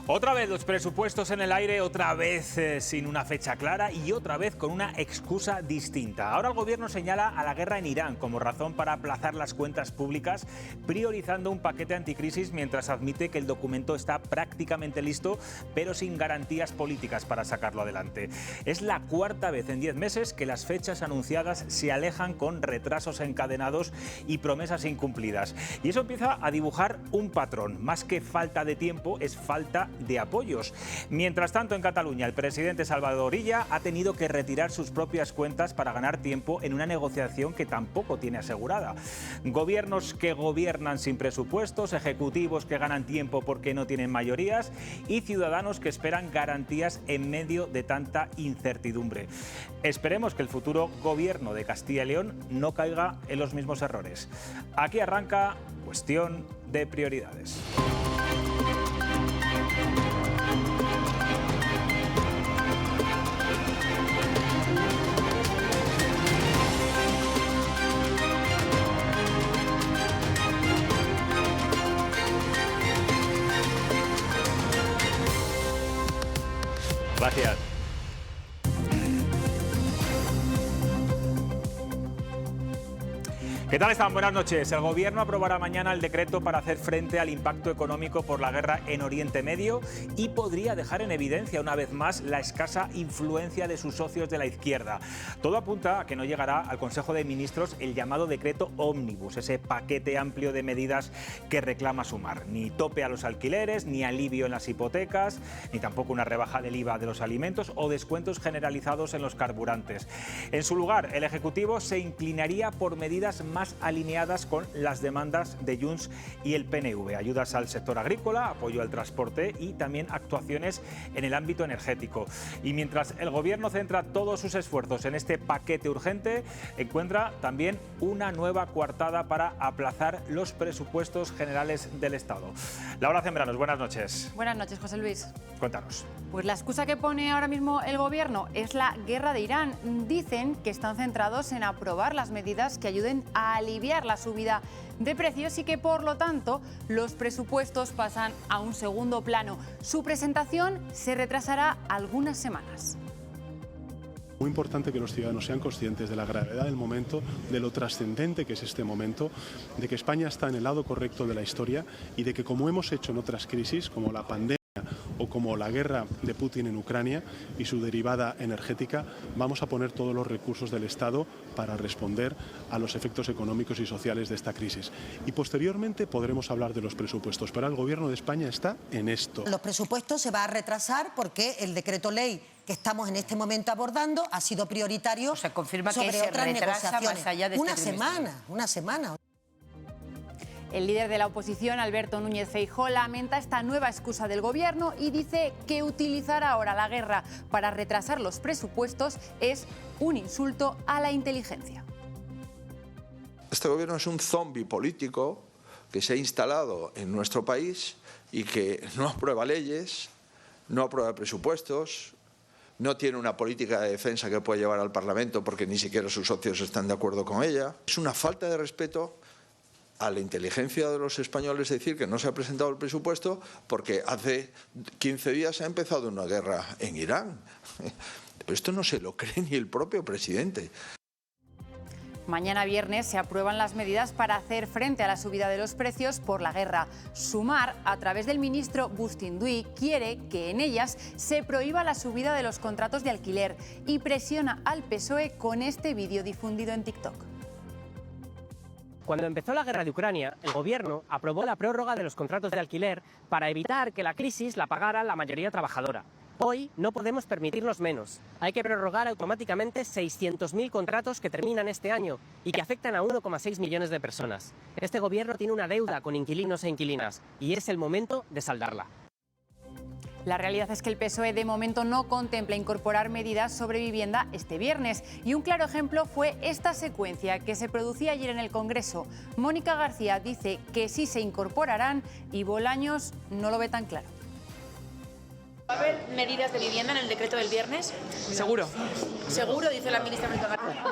Otra vez los presupuestos en el aire, otra vez sin una fecha clara y otra vez con una excusa distinta. Ahora el gobierno señala a la guerra en Irán como razón para aplazar las cuentas públicas, priorizando un paquete anticrisis mientras admite que el documento está prácticamente listo, pero sin garantías políticas para sacarlo adelante. Es la cuarta vez en 10 meses que las fechas anunciadas se alejan con retrasos encadenados y promesas incumplidas. Y eso empieza a dibujar un patrón. Más que falta de tiempo, es falta de apoyos. Mientras tanto, en Cataluña, el presidente Salvador Illa ha tenido que retirar sus propias cuentas para ganar tiempo en una negociación que tampoco tiene asegurada. Gobiernos que gobiernan sin presupuestos, ejecutivos que ganan tiempo porque no tienen mayorías y ciudadanos que esperan garantías en medio de tanta incertidumbre. Esperemos que el futuro gobierno de Castilla y León no caiga en los mismos errores. Aquí arranca Cuestión de Prioridades. Gracias. ¿Qué tal están? Buenas noches. El Gobierno aprobará mañana el decreto para hacer frente al impacto económico por la guerra en Oriente Medio y podría dejar en evidencia una vez más la escasa influencia de sus socios de la izquierda. Todo apunta a que no llegará al Consejo de Ministros el llamado decreto ómnibus, ese paquete amplio de medidas que reclama Sumar. Ni tope a los alquileres, ni alivio en las hipotecas, ni tampoco una rebaja del IVA de los alimentos o descuentos generalizados en los carburantes. En su lugar, el Ejecutivo se inclinaría por medidas más alineadas con las demandas de Junts y el PNV. Ayudas al sector agrícola, apoyo al transporte y también actuaciones en el ámbito energético. Y mientras el Gobierno centra todos sus esfuerzos en este paquete urgente, encuentra también una nueva coartada para aplazar los presupuestos generales del Estado. Laura Zembranos, buenas noches. Buenas noches, José Luis. Cuéntanos. Pues la excusa que pone ahora mismo el Gobierno es la guerra de Irán. Dicen que están centrados en aprobar las medidas que ayuden a aliviar la subida de precios y que, por lo tanto, los presupuestos pasan a un segundo plano. Su presentación se retrasará algunas semanas. Muy importante que los ciudadanos sean conscientes de la gravedad del momento, de lo trascendente que es este momento, de que España está en el lado correcto de la historia y de que, como hemos hecho en otras crisis, como la pandemia o como la guerra de Putin en Ucrania y su derivada energética, vamos a poner todos los recursos del Estado para responder a los efectos económicos y sociales de esta crisis. Y posteriormente podremos hablar de los presupuestos, pero el Gobierno de España está en esto. Los presupuestos se va a retrasar porque el decreto ley que estamos en este momento abordando ha sido prioritario. O sea, confirma sobre que se otras retrasa negociaciones. más allá de este Una semana. El líder de la oposición, Alberto Núñez Feijóo, lamenta esta nueva excusa del Gobierno y dice que utilizar ahora la guerra para retrasar los presupuestos es un insulto a la inteligencia. Este Gobierno es un zombi político que se ha instalado en nuestro país y que no aprueba leyes, no aprueba presupuestos, no tiene una política de defensa que pueda llevar al Parlamento porque ni siquiera sus socios están de acuerdo con ella. Es una falta de respeto a la inteligencia de los españoles decir que no se ha presentado el presupuesto porque hace 15 días ha empezado una guerra en Irán. Pero esto no se lo cree ni el propio presidente. Mañana viernes se aprueban las medidas para hacer frente a la subida de los precios por la guerra. Sumar, a través del ministro Bustinduy, quiere que en ellas se prohíba la subida de los contratos de alquiler y presiona al PSOE con este vídeo difundido en TikTok. Cuando empezó la guerra de Ucrania, el Gobierno aprobó la prórroga de los contratos de alquiler para evitar que la crisis la pagara la mayoría trabajadora. Hoy no podemos permitirnos menos. Hay que prorrogar automáticamente 600.000 contratos que terminan este año y que afectan a 1,6 millones de personas. Este Gobierno tiene una deuda con inquilinos e inquilinas y es el momento de saldarla. La realidad es que el PSOE de momento no contempla incorporar medidas sobre vivienda este viernes. Y un claro ejemplo fue esta secuencia que se producía ayer en el Congreso. Mónica García dice que sí se incorporarán y Bolaños no lo ve tan claro. ¿Va a haber medidas de vivienda en el decreto del viernes? Seguro. Seguro, dice la ministra Mónica García.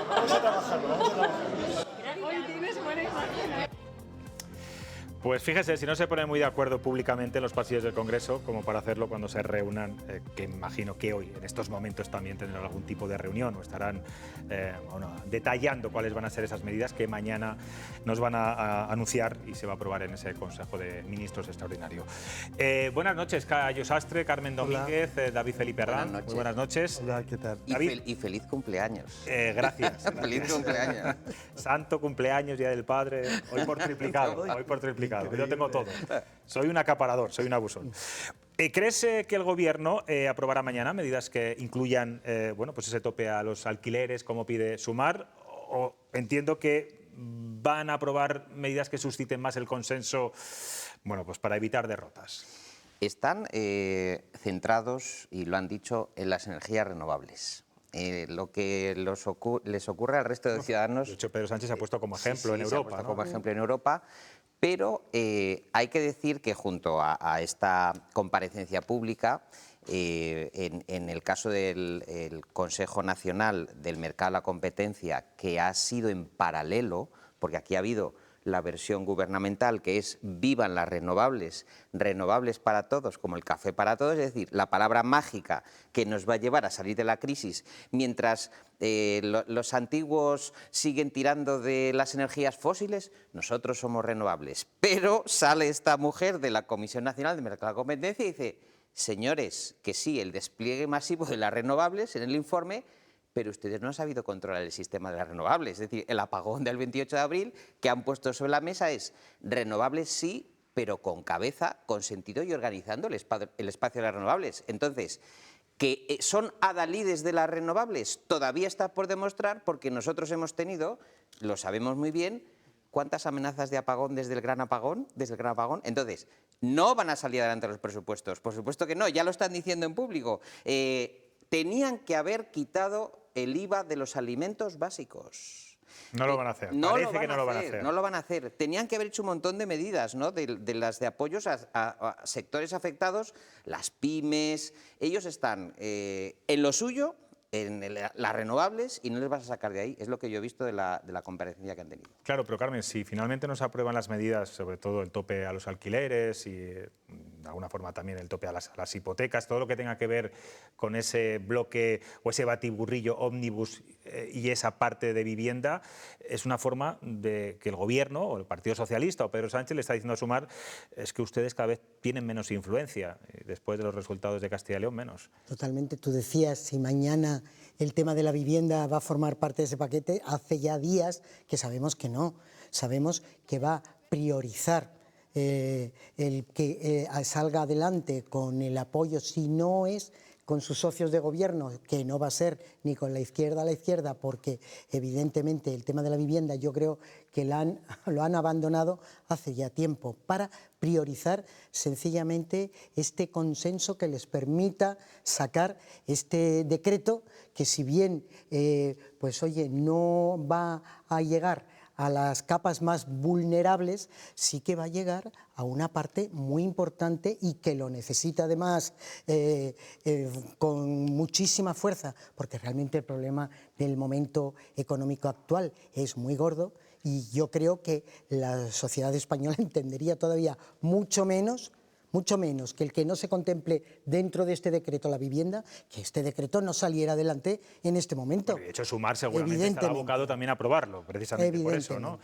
Vamos a trabajarlo, vamos a trabajar. Hoy tienes buena imagen. Pues fíjese, si no se ponen muy de acuerdo públicamente en los pasillos del Congreso, como para hacerlo cuando se reúnan, que imagino que hoy, en estos momentos, también tendrán algún tipo de reunión o estarán detallando cuáles van a ser esas medidas que mañana nos van a anunciar y se va a aprobar en ese Consejo de Ministros extraordinario. Buenas noches, Cayo Sastre, Carmen Domínguez, David Felipe Arranz. Muy buenas noches. Hola, ¿qué tal? David. Y feliz cumpleaños. Gracias. Feliz cumpleaños. Santo cumpleaños, Día del Padre. Hoy por triplicado. Yo tengo todo. Soy un acaparador, soy un abusón. ¿Crees que el Gobierno aprobará mañana medidas que incluyan pues ese tope a los alquileres, como pide Sumar? O entiendo que van a aprobar medidas que susciten más el consenso, pues para evitar derrotas. Están centrados, y lo han dicho, en las energías renovables. Lo que les ocurre al resto de ciudadanos... De hecho, Pedro Sánchez se ha puesto como ejemplo en Europa. Europa, ¿no? Como ejemplo en Europa, pero hay que decir que junto a esta comparecencia pública, en el caso del Consejo Nacional del Mercado de la Competencia, que ha sido en paralelo, porque aquí ha habido la versión gubernamental, que es vivan las renovables, renovables para todos, como el café para todos, es decir, la palabra mágica que nos va a llevar a salir de la crisis, mientras los antiguos siguen tirando de las energías fósiles, nosotros somos renovables. Pero sale esta mujer de la Comisión Nacional de Mercado de la Competencia y dice, señores, que sí, el despliegue masivo de las renovables en el informe, pero ustedes no han sabido controlar el sistema de las renovables. Es decir, el apagón del 28 de abril que han puesto sobre la mesa es renovables sí, pero con cabeza, con sentido y organizando el espacio de las renovables. Entonces, que son adalides de las renovables, todavía está por demostrar, porque nosotros hemos tenido, lo sabemos muy bien, cuántas amenazas de apagón desde el gran apagón. Entonces, no van a salir adelante los presupuestos. Por supuesto que no, ya lo están diciendo en público. Tenían que haber quitado el IVA de los alimentos básicos. No lo van a hacer. Parece que no lo van a hacer. No lo van a hacer. Tenían que haber hecho un montón de medidas, ¿no? de las de apoyos a sectores afectados, las pymes. Ellos están en lo suyo, en las renovables, y no les vas a sacar de ahí. Es lo que yo he visto de la comparecencia que han tenido. Claro, pero Carmen, si finalmente no se aprueban las medidas, sobre todo el tope a los alquileres y de alguna forma también el tope a las hipotecas, todo lo que tenga que ver con ese bloque o ese batiburrillo ómnibus y esa parte de vivienda, es una forma de que el Gobierno o el Partido Socialista o Pedro Sánchez le está diciendo a Sumar es que ustedes cada vez tienen menos influencia, después de los resultados de Castilla y León menos. Totalmente. Tú decías, si mañana el tema de la vivienda va a formar parte de ese paquete, hace ya días que sabemos que no. Sabemos que va a priorizar el que salga adelante con el apoyo, si no es con sus socios de gobierno, que no va a ser ni con la izquierda a la izquierda, porque evidentemente el tema de la vivienda yo creo que lo han abandonado hace ya tiempo, para priorizar sencillamente este consenso que les permita sacar este decreto que, si bien no va a llegar a las capas más vulnerables, sí que va a llegar a una parte muy importante y que lo necesita además con muchísima fuerza, porque realmente el problema del momento económico actual es muy gordo, y yo creo que la sociedad española entendería todavía mucho menos que el que no se contemple dentro de este decreto la vivienda, que este decreto no saliera adelante en este momento. De hecho, Sumar seguramente estará abocado también a aprobarlo, precisamente por eso, ¿no?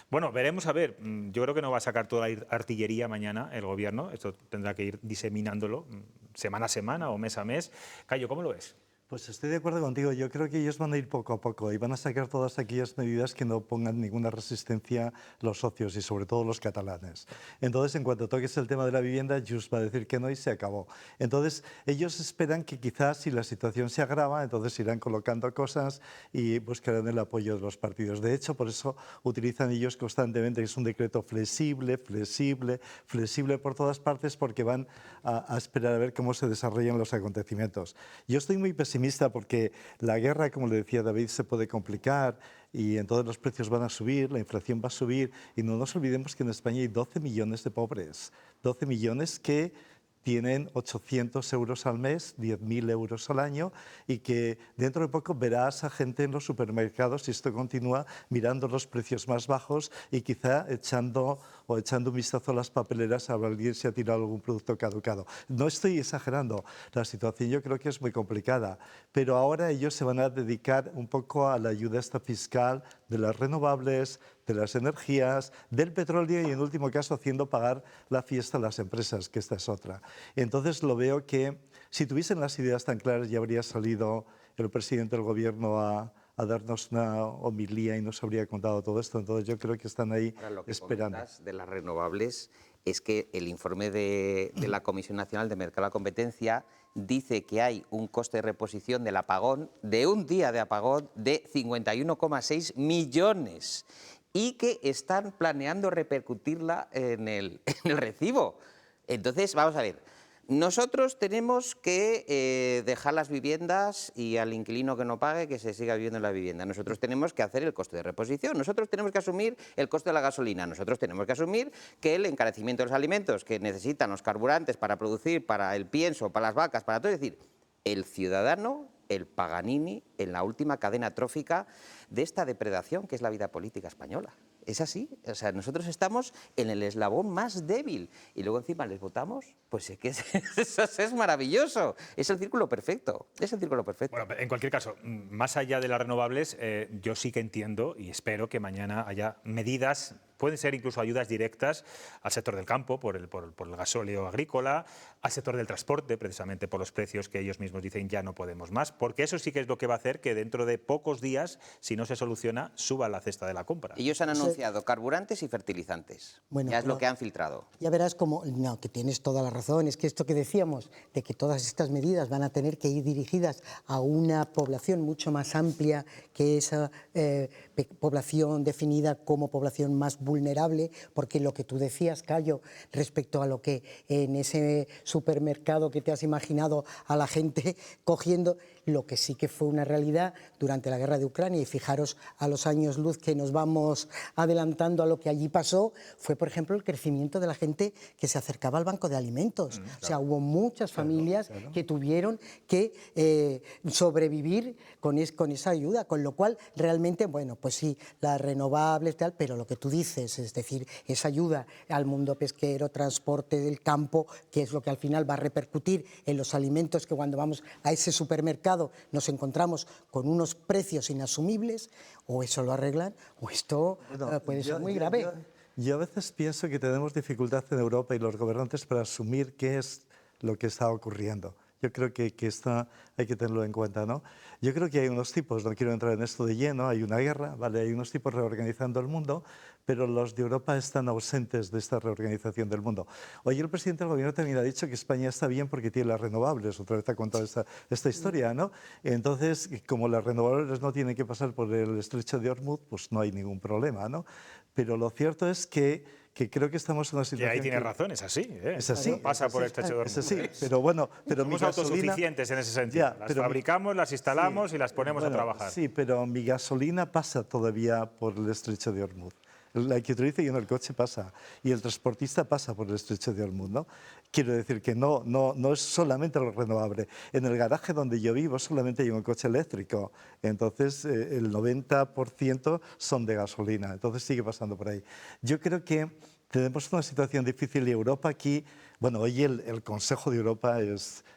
Bueno, veremos a ver. Yo creo que no va a sacar toda la artillería mañana el Gobierno. Esto tendrá que ir diseminándolo semana a semana o mes a mes. Cayo, ¿cómo lo ves? Pues estoy de acuerdo contigo. Yo creo que ellos van a ir poco a poco y van a sacar todas aquellas medidas que no pongan ninguna resistencia los socios y sobre todo los catalanes. Entonces, en cuanto toques el tema de la vivienda, Junts va a decir que no y se acabó. Entonces, ellos esperan que quizás si la situación se agrava, entonces irán colocando cosas y buscarán el apoyo de los partidos. De hecho, por eso utilizan ellos constantemente que es un decreto flexible por todas partes, porque van a esperar a ver cómo se desarrollan los acontecimientos. Yo estoy muy pesimista porque la guerra, como le decía David, se puede complicar y entonces los precios van a subir, la inflación va a subir, y no nos olvidemos que en España hay 12 millones de pobres, 12 millones que tienen 800 euros al mes, 10.000 euros al año, y que dentro de poco verás a gente en los supermercados, si esto continúa, mirando los precios más bajos y quizá echando o echando un vistazo a las papeleras a ver alguien se ha tirado algún producto caducado. No estoy exagerando, la situación yo creo que es muy complicada, pero ahora ellos se van a dedicar un poco a la ayuda esta fiscal de las renovables, de las energías, del petróleo y en último caso haciendo pagar la fiesta a las empresas, que esta es otra. Entonces lo veo que si tuviesen las ideas tan claras ya habría salido el presidente del gobierno a darnos una homilía y nos habría contado todo esto. Entonces yo creo que están ahí Ahora, lo que esperando. comentas de las renovables es que el informe de la Comisión Nacional de Mercado de la Competencia dice que hay un coste de reposición del apagón, de un día de apagón, de 51,6 millones y que están planeando repercutirla en el recibo. Entonces, vamos a ver. Nosotros tenemos que dejar las viviendas y al inquilino que no pague que se siga viviendo en la vivienda. Nosotros tenemos que hacer el coste de reposición, nosotros tenemos que asumir el coste de la gasolina, nosotros tenemos que asumir que el encarecimiento de los alimentos que necesitan los carburantes para producir, para el pienso, para las vacas, para todo. Es decir, el ciudadano, el Paganini, en la última cadena trófica de esta depredación que es la vida política española. Es así, o sea, nosotros estamos en el eslabón más débil y luego encima les votamos, pues es que es maravilloso, es el círculo perfecto, es el círculo perfecto. Bueno, en cualquier caso, más allá de las renovables, yo sí que entiendo y espero que mañana haya medidas, pueden ser incluso ayudas directas al sector del campo por el gasóleo agrícola, al sector del transporte, precisamente por los precios que ellos mismos dicen ya no podemos más, porque eso sí que es lo que va a hacer que dentro de pocos días, si no se soluciona, suba la cesta de la compra. Ellos han anunciado carburantes y fertilizantes, Bueno, ya es lo que han filtrado. Ya verás cómo, no, que tienes toda la razón, es que esto que decíamos, de que todas estas medidas van a tener que ir dirigidas a una población mucho más amplia que esa población definida como población más vulnerable, porque lo que tú decías, Cayo, respecto a lo que en ese supermercado que te has imaginado a la gente cogiendo, lo que sí que fue una realidad durante la guerra de Ucrania, y fijaros a los años luz que nos vamos adelantando a lo que allí pasó, fue por ejemplo el crecimiento de la gente que se acercaba al banco de alimentos. Claro. O sea, hubo muchas familias que tuvieron que sobrevivir con esa ayuda, con lo cual realmente, bueno, pues sí, las renovables tal, pero lo que tú dices, es decir, esa ayuda al mundo pesquero, transporte del campo, que es lo que al final va a repercutir en los alimentos, que cuando vamos a ese supermercado nos encontramos con unos precios inasumibles, o eso lo arreglan, o esto puede ser muy grave. Yo a veces pienso que tenemos dificultad en Europa y los gobernantes para asumir qué es lo que está ocurriendo. Yo creo que esto hay que tenerlo en cuenta, ¿no? Yo creo que hay unos tipos, no quiero entrar en esto de lleno, hay una guerra, ¿vale? Hay unos tipos reorganizando el mundo, pero los de Europa están ausentes de esta reorganización del mundo. Hoy el presidente del gobierno también ha dicho que España está bien porque tiene las renovables, otra vez ha contado esta historia, ¿no? Entonces, como las renovables no tienen que pasar por el estrecho de Hormuz, pues no hay ningún problema, ¿no? Pero lo cierto es que creo que estamos en una situación... Y ahí tiene razón, es así. Es así. No pasa por el estrecho de Hormuz. Es así, pero bueno... Somos autosuficientes en ese sentido. Las fabricamos, las instalamos y las ponemos a trabajar. Sí, pero mi gasolina pasa todavía por el estrecho de Hormuz. La que utiliza yo en el coche pasa y el transportista pasa por el estrecho de Hormuz, ¿no? Quiero decir que no es solamente lo renovable. En el garaje donde yo vivo solamente hay un coche eléctrico, entonces el 90% son de gasolina, entonces sigue pasando por ahí. Yo creo que tenemos una situación difícil y Europa aquí, bueno, hoy el Consejo de Europa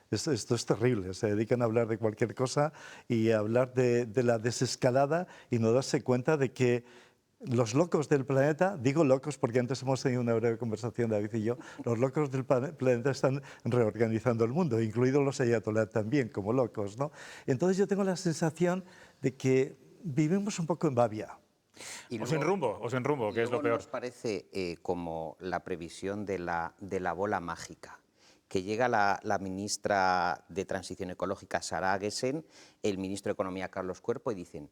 esto es terrible, se dedican a hablar de cualquier cosa y a hablar de la desescalada y no darse cuenta de que los locos del planeta, digo locos porque antes hemos tenido una breve conversación, David y yo, los locos del planeta están reorganizando el mundo, incluidos los ayatolás también, como locos, ¿no? Entonces yo tengo la sensación de que vivimos un poco en babia. O sin rumbo, que es lo peor. Nos parece como la previsión de la bola mágica, que llega la ministra de Transición Ecológica, Sara Agesen, el ministro de Economía, Carlos Cuerpo, y dicen,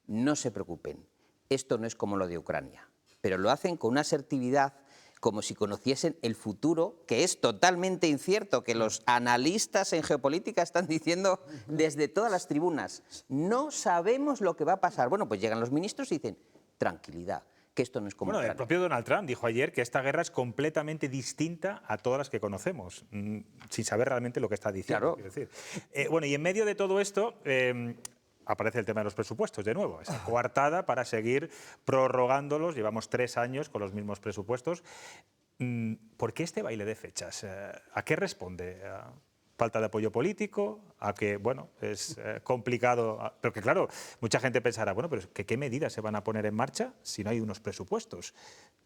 no se preocupen, esto no es como lo de Ucrania, pero lo hacen con una asertividad como si conociesen el futuro, que es totalmente incierto, que los analistas en geopolítica están diciendo desde todas las tribunas. No sabemos lo que va a pasar. Bueno, pues llegan los ministros y dicen, tranquilidad, que esto no es como Ucrania. El propio Donald Trump dijo ayer que esta guerra es completamente distinta a todas las que conocemos, sin saber realmente lo que está diciendo. Claro. Quiero decir. Bueno, y en medio de todo esto... aparece el tema de los presupuestos de nuevo, esa coartada para seguir prorrogándolos. Llevamos 3 años con los mismos presupuestos. ¿Por qué este baile de fechas? ¿A qué responde? ¿A falta de apoyo político? ¿A que, bueno, es complicado? Pero que, claro, mucha gente pensará, bueno, pero ¿qué medidas se van a poner en marcha si no hay unos presupuestos?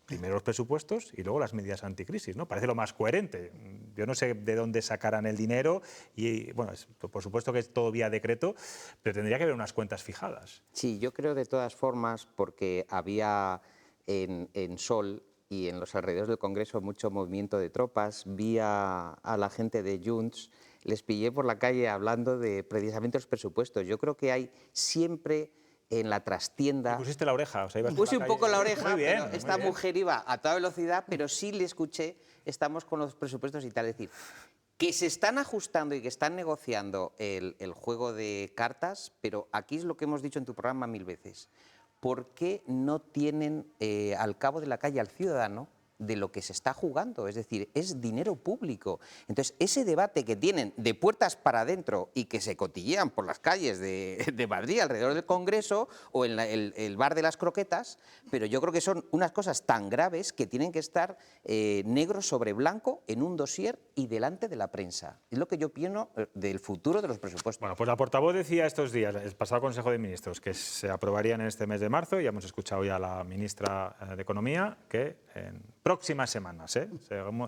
Primero los presupuestos y luego las medidas anticrisis, ¿no? Parece lo más coherente. Yo no sé de dónde sacarán el dinero y, bueno, por supuesto que es todo vía decreto, pero tendría que haber unas cuentas fijadas. Sí, yo creo de todas formas, porque había en Sol y en los alrededores del Congreso mucho movimiento de tropas, vi a la gente de Junts, les pillé por la calle hablando de precisamente los presupuestos. Yo creo que hay siempre en la trastienda... ¿Te pusiste la oreja? O sea, ibas puse por la un poco calle. la oreja, Muy bien, pero esta muy bien. mujer iba a toda velocidad, pero sí le escuché, estamos con los presupuestos y tal. Es decir, que se están ajustando y que están negociando el juego de cartas, pero aquí es lo que hemos dicho en tu programa 1000 veces. ¿Por qué no tienen al cabo de la calle al ciudadano de lo que se está jugando? Es decir, es dinero público. Entonces, ese debate que tienen de puertas para adentro y que se cotillean por las calles de Madrid alrededor del Congreso o en el bar de las croquetas, pero yo creo que son unas cosas tan graves que tienen que estar negro sobre blanco en un dossier y delante de la prensa. Es lo que yo pienso del futuro de los presupuestos. Bueno, pues la portavoz decía estos días, el pasado Consejo de Ministros, que se aprobarían en este mes de marzo. Ya hemos escuchado ya a la ministra de Economía que en próximas semanas,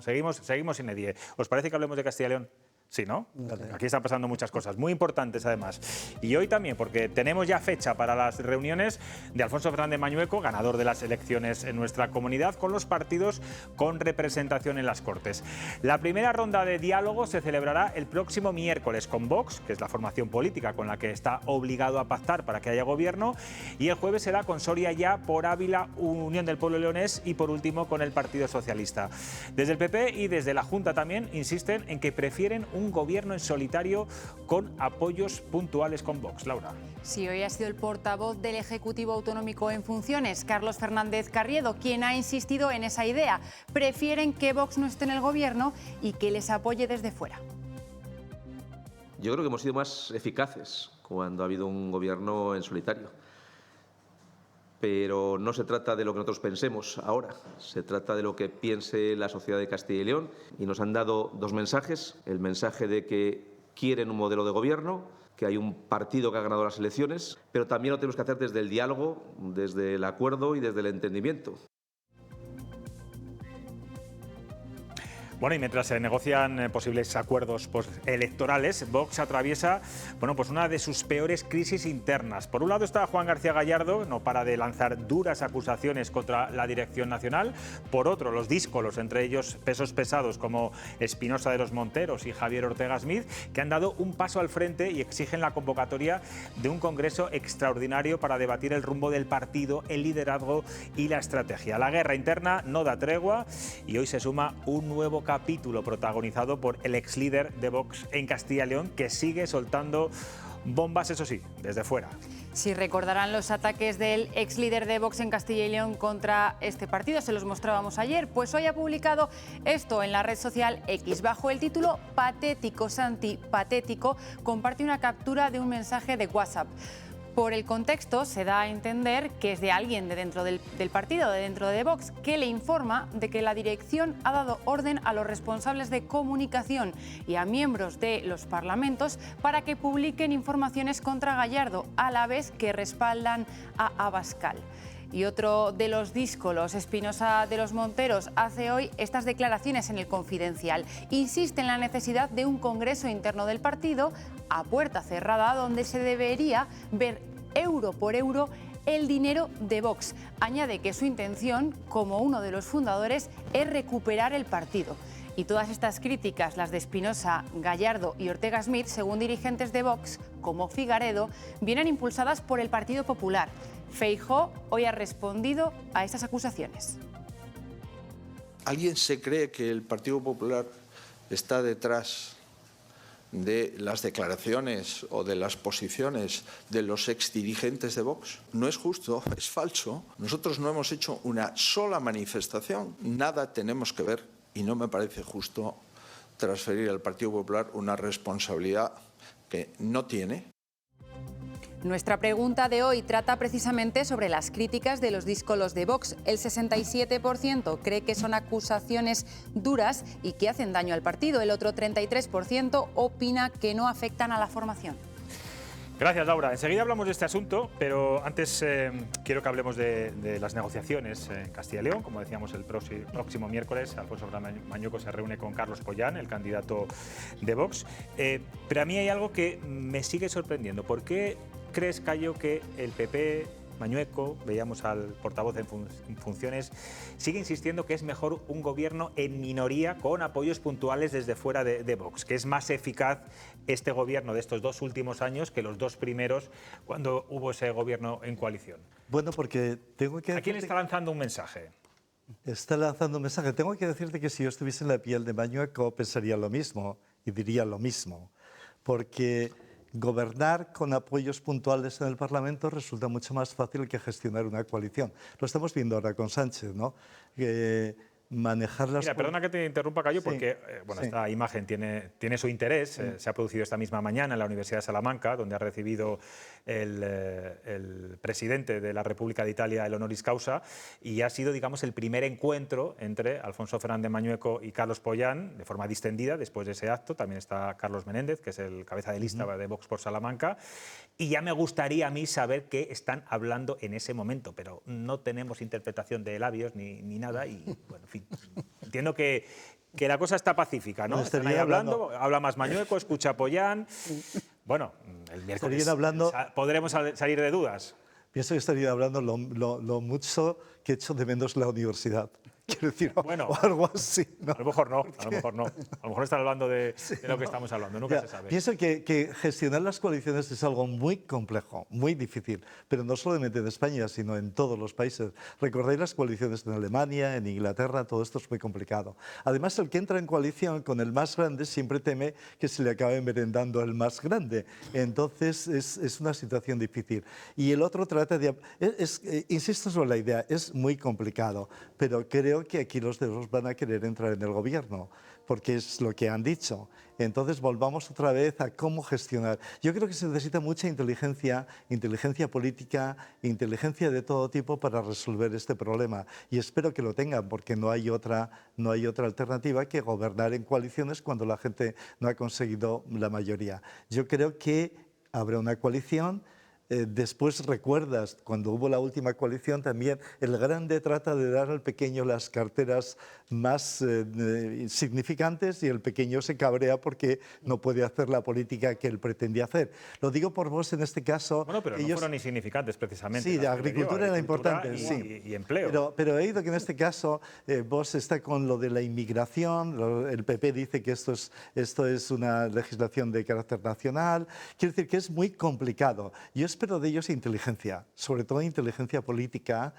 seguimos sin nadie. ¿Os parece que hablemos de Castilla y León? Sí, ¿no? Aquí están pasando muchas cosas muy importantes además. Y hoy también, porque tenemos ya fecha para las reuniones de Alfonso Fernández Mañueco, ganador de las elecciones en nuestra comunidad, con los partidos con representación en las Cortes. La primera ronda de diálogo se celebrará el próximo miércoles con Vox, que es la formación política con la que está obligado a pactar para que haya gobierno, y el jueves será con Soria Ya, por Ávila, Unión del Pueblo Leonés y por último con el Partido Socialista. Desde el PP y desde la Junta también insisten en que prefieren un gobierno en solitario con apoyos puntuales con Vox. Laura. Sí, hoy ha sido el portavoz del Ejecutivo Autonómico en funciones, Carlos Fernández Carriedo, quien ha insistido en esa idea. Prefieren que Vox no esté en el gobierno y que les apoye desde fuera. Yo creo que hemos sido más eficaces cuando ha habido un gobierno en solitario. Pero no se trata de lo que nosotros pensemos ahora, se trata de lo que piense la sociedad de Castilla y León. Y nos han dado 2 mensajes: el mensaje de que quieren un modelo de gobierno, que hay un partido que ha ganado las elecciones, pero también lo tenemos que hacer desde el diálogo, desde el acuerdo y desde el entendimiento. Bueno, y mientras se negocian posibles acuerdos electorales, Vox atraviesa, bueno, pues una de sus peores crisis internas. Por un lado está Juan García Gallardo, no para de lanzar duras acusaciones contra la dirección nacional. Por otro, los díscolos, entre ellos pesos pesados como Espinosa de los Monteros y Javier Ortega Smith, que han dado un paso al frente y exigen la convocatoria de un congreso extraordinario para debatir el rumbo del partido, el liderazgo y la estrategia. La guerra interna no da tregua y hoy se suma un nuevo capítulo protagonizado por el ex líder de Vox en Castilla y León, que sigue soltando bombas, eso sí, desde fuera. Si recordarán los ataques del ex líder de Vox en Castilla y León contra este partido, se los mostrábamos ayer, pues hoy ha publicado esto en la red social X. Bajo el título Patético, Santi, patético, comparte una captura de un mensaje de WhatsApp. Por el contexto se da a entender que es de alguien de dentro del partido, de dentro de Vox, que le informa de que la dirección ha dado orden a los responsables de comunicación y a miembros de los parlamentos para que publiquen informaciones contra Gallardo, a la vez que respaldan a Abascal. Y otro de los díscolos, Espinosa de los Monteros, hace hoy estas declaraciones en El Confidencial. Insiste en la necesidad de un congreso interno del partido a puerta cerrada donde se debería ver euro por euro el dinero de Vox. Añade que su intención, como uno de los fundadores, es recuperar el partido. Y todas estas críticas, las de Espinosa, Gallardo y Ortega Smith, según dirigentes de Vox, como Figaredo, vienen impulsadas por el Partido Popular. Feijóo hoy ha respondido a estas acusaciones. ¿Alguien se cree que el Partido Popular está detrás de las declaraciones o de las posiciones de los exdirigentes de Vox? No es justo, es falso. Nosotros no hemos hecho una sola manifestación, nada tenemos que ver, y no me parece justo transferir al Partido Popular una responsabilidad que no tiene. Nuestra pregunta de hoy trata precisamente sobre las críticas de los díscolos de Vox. El 67% cree que son acusaciones duras y que hacen daño al partido. El otro 33% opina que no afectan a la formación. Gracias, Laura. Enseguida hablamos de este asunto, pero antes quiero que hablemos de las negociaciones en Castilla y León. Como decíamos, el próximo miércoles Alfonso Fernández Mañueco se reúne con Carlos Pollán, el candidato de Vox. Pero a mí hay algo que me sigue sorprendiendo. ¿Por qué crees, Cayo, que el PP, Mañueco, veíamos al portavoz en funciones, sigue insistiendo que es mejor un gobierno en minoría con apoyos puntuales desde fuera de Vox, que es más eficaz este gobierno de estos 2 últimos años que los 2 primeros cuando hubo ese gobierno en coalición? Bueno, porque tengo que... ¿A quién está lanzando un mensaje? Está lanzando un mensaje. Tengo que decirte que si yo estuviese en la piel de Mañueco pensaría lo mismo y diría lo mismo, porque gobernar con apoyos puntuales en el Parlamento resulta mucho más fácil que gestionar una coalición. Lo estamos viendo ahora con Sánchez, ¿no? Manejar las... Mira, perdona que te interrumpa, Cayo, sí, porque bueno, esta imagen tiene su interés. Se ha producido esta misma mañana en la Universidad de Salamanca, donde ha recibido el presidente de la República de Italia el honoris causa, y ha sido, digamos, el primer encuentro entre Alfonso Fernández Mañueco y Carlos Pollán, de forma distendida. Después de ese acto también está Carlos Menéndez, que es el cabeza de lista de Vox por Salamanca, y ya me gustaría a mí saber qué están hablando en ese momento, pero no tenemos interpretación de labios ni nada, y bueno, en fin. Entiendo que la cosa está pacífica, ¿no? Están ahí hablando, habla más Mañueco, escucha a Pollán. Bueno, el miércoles podremos salir de dudas. Pienso que estaría hablando lo mucho que he hecho de menos la universidad. Quiero decir, bueno, o algo así. ¿No? A lo mejor no, a lo mejor no. A lo mejor están hablando de lo que estamos hablando, nunca se sabe. Pienso que gestionar las coaliciones es algo muy complejo, muy difícil, pero no solamente en España, sino en todos los países. Recordáis las coaliciones en Alemania, en Inglaterra, todo esto es muy complicado. Además, el que entra en coalición con el más grande siempre teme que se le acabe merendando el más grande. Entonces, es una situación difícil. Y el otro trata de... insisto sobre la idea, es muy complicado, pero creo que aquí los de Vox van a querer entrar en el gobierno, porque es lo que han dicho. Entonces volvamos otra vez a cómo gestionar. Yo creo que se necesita mucha inteligencia política, inteligencia de todo tipo para resolver este problema. Y espero que lo tengan, porque no hay otra alternativa que gobernar en coaliciones cuando la gente no ha conseguido la mayoría. Yo creo que habrá una coalición. Después recuerdas, cuando hubo la última coalición también, el grande trata de dar al pequeño las carteras más significantes y el pequeño se cabrea porque no puede hacer la política que él pretendía hacer. Lo digo por vos en este caso. Bueno, pero ellos no fueron insignificantes precisamente. Sí, la agricultura era importante, y empleo. Pero he oído que en este caso vos está con lo de la inmigración, el PP dice que esto es una legislación de carácter nacional. Quiero decir que es muy complicado. Yo espero de ellos inteligencia, sobre todo inteligencia política,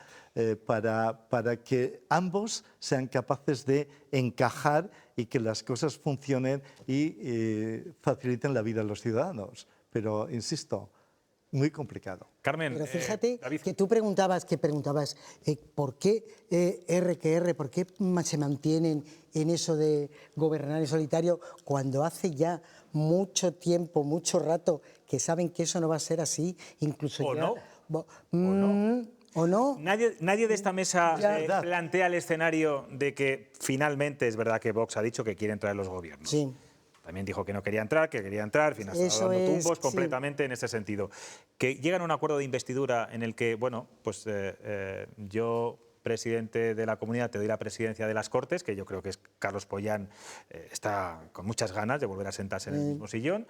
para que ambos sean capaces de encajar y que las cosas funcionen y faciliten la vida a los ciudadanos. Pero, insisto, muy complicado. Carmen, pero fíjate que tú preguntabas ¿por qué por qué se mantienen en eso de gobernar en solitario cuando hace ya mucho tiempo, mucho rato que saben que eso no va a ser así, incluso ¿O ya, no? ¿O no? Nadie de esta mesa plantea el escenario de que finalmente es verdad que Vox ha dicho que quiere entrar en los gobiernos. Sí. También dijo que no quería entrar, al final está dando tumbos completamente en ese sentido. Que llegan a un acuerdo de investidura en el que, bueno, pues yo, presidente de la comunidad, te doy la presidencia de las Cortes, que yo creo que es Carlos Pollán, está con muchas ganas de volver a sentarse en el mismo sillón,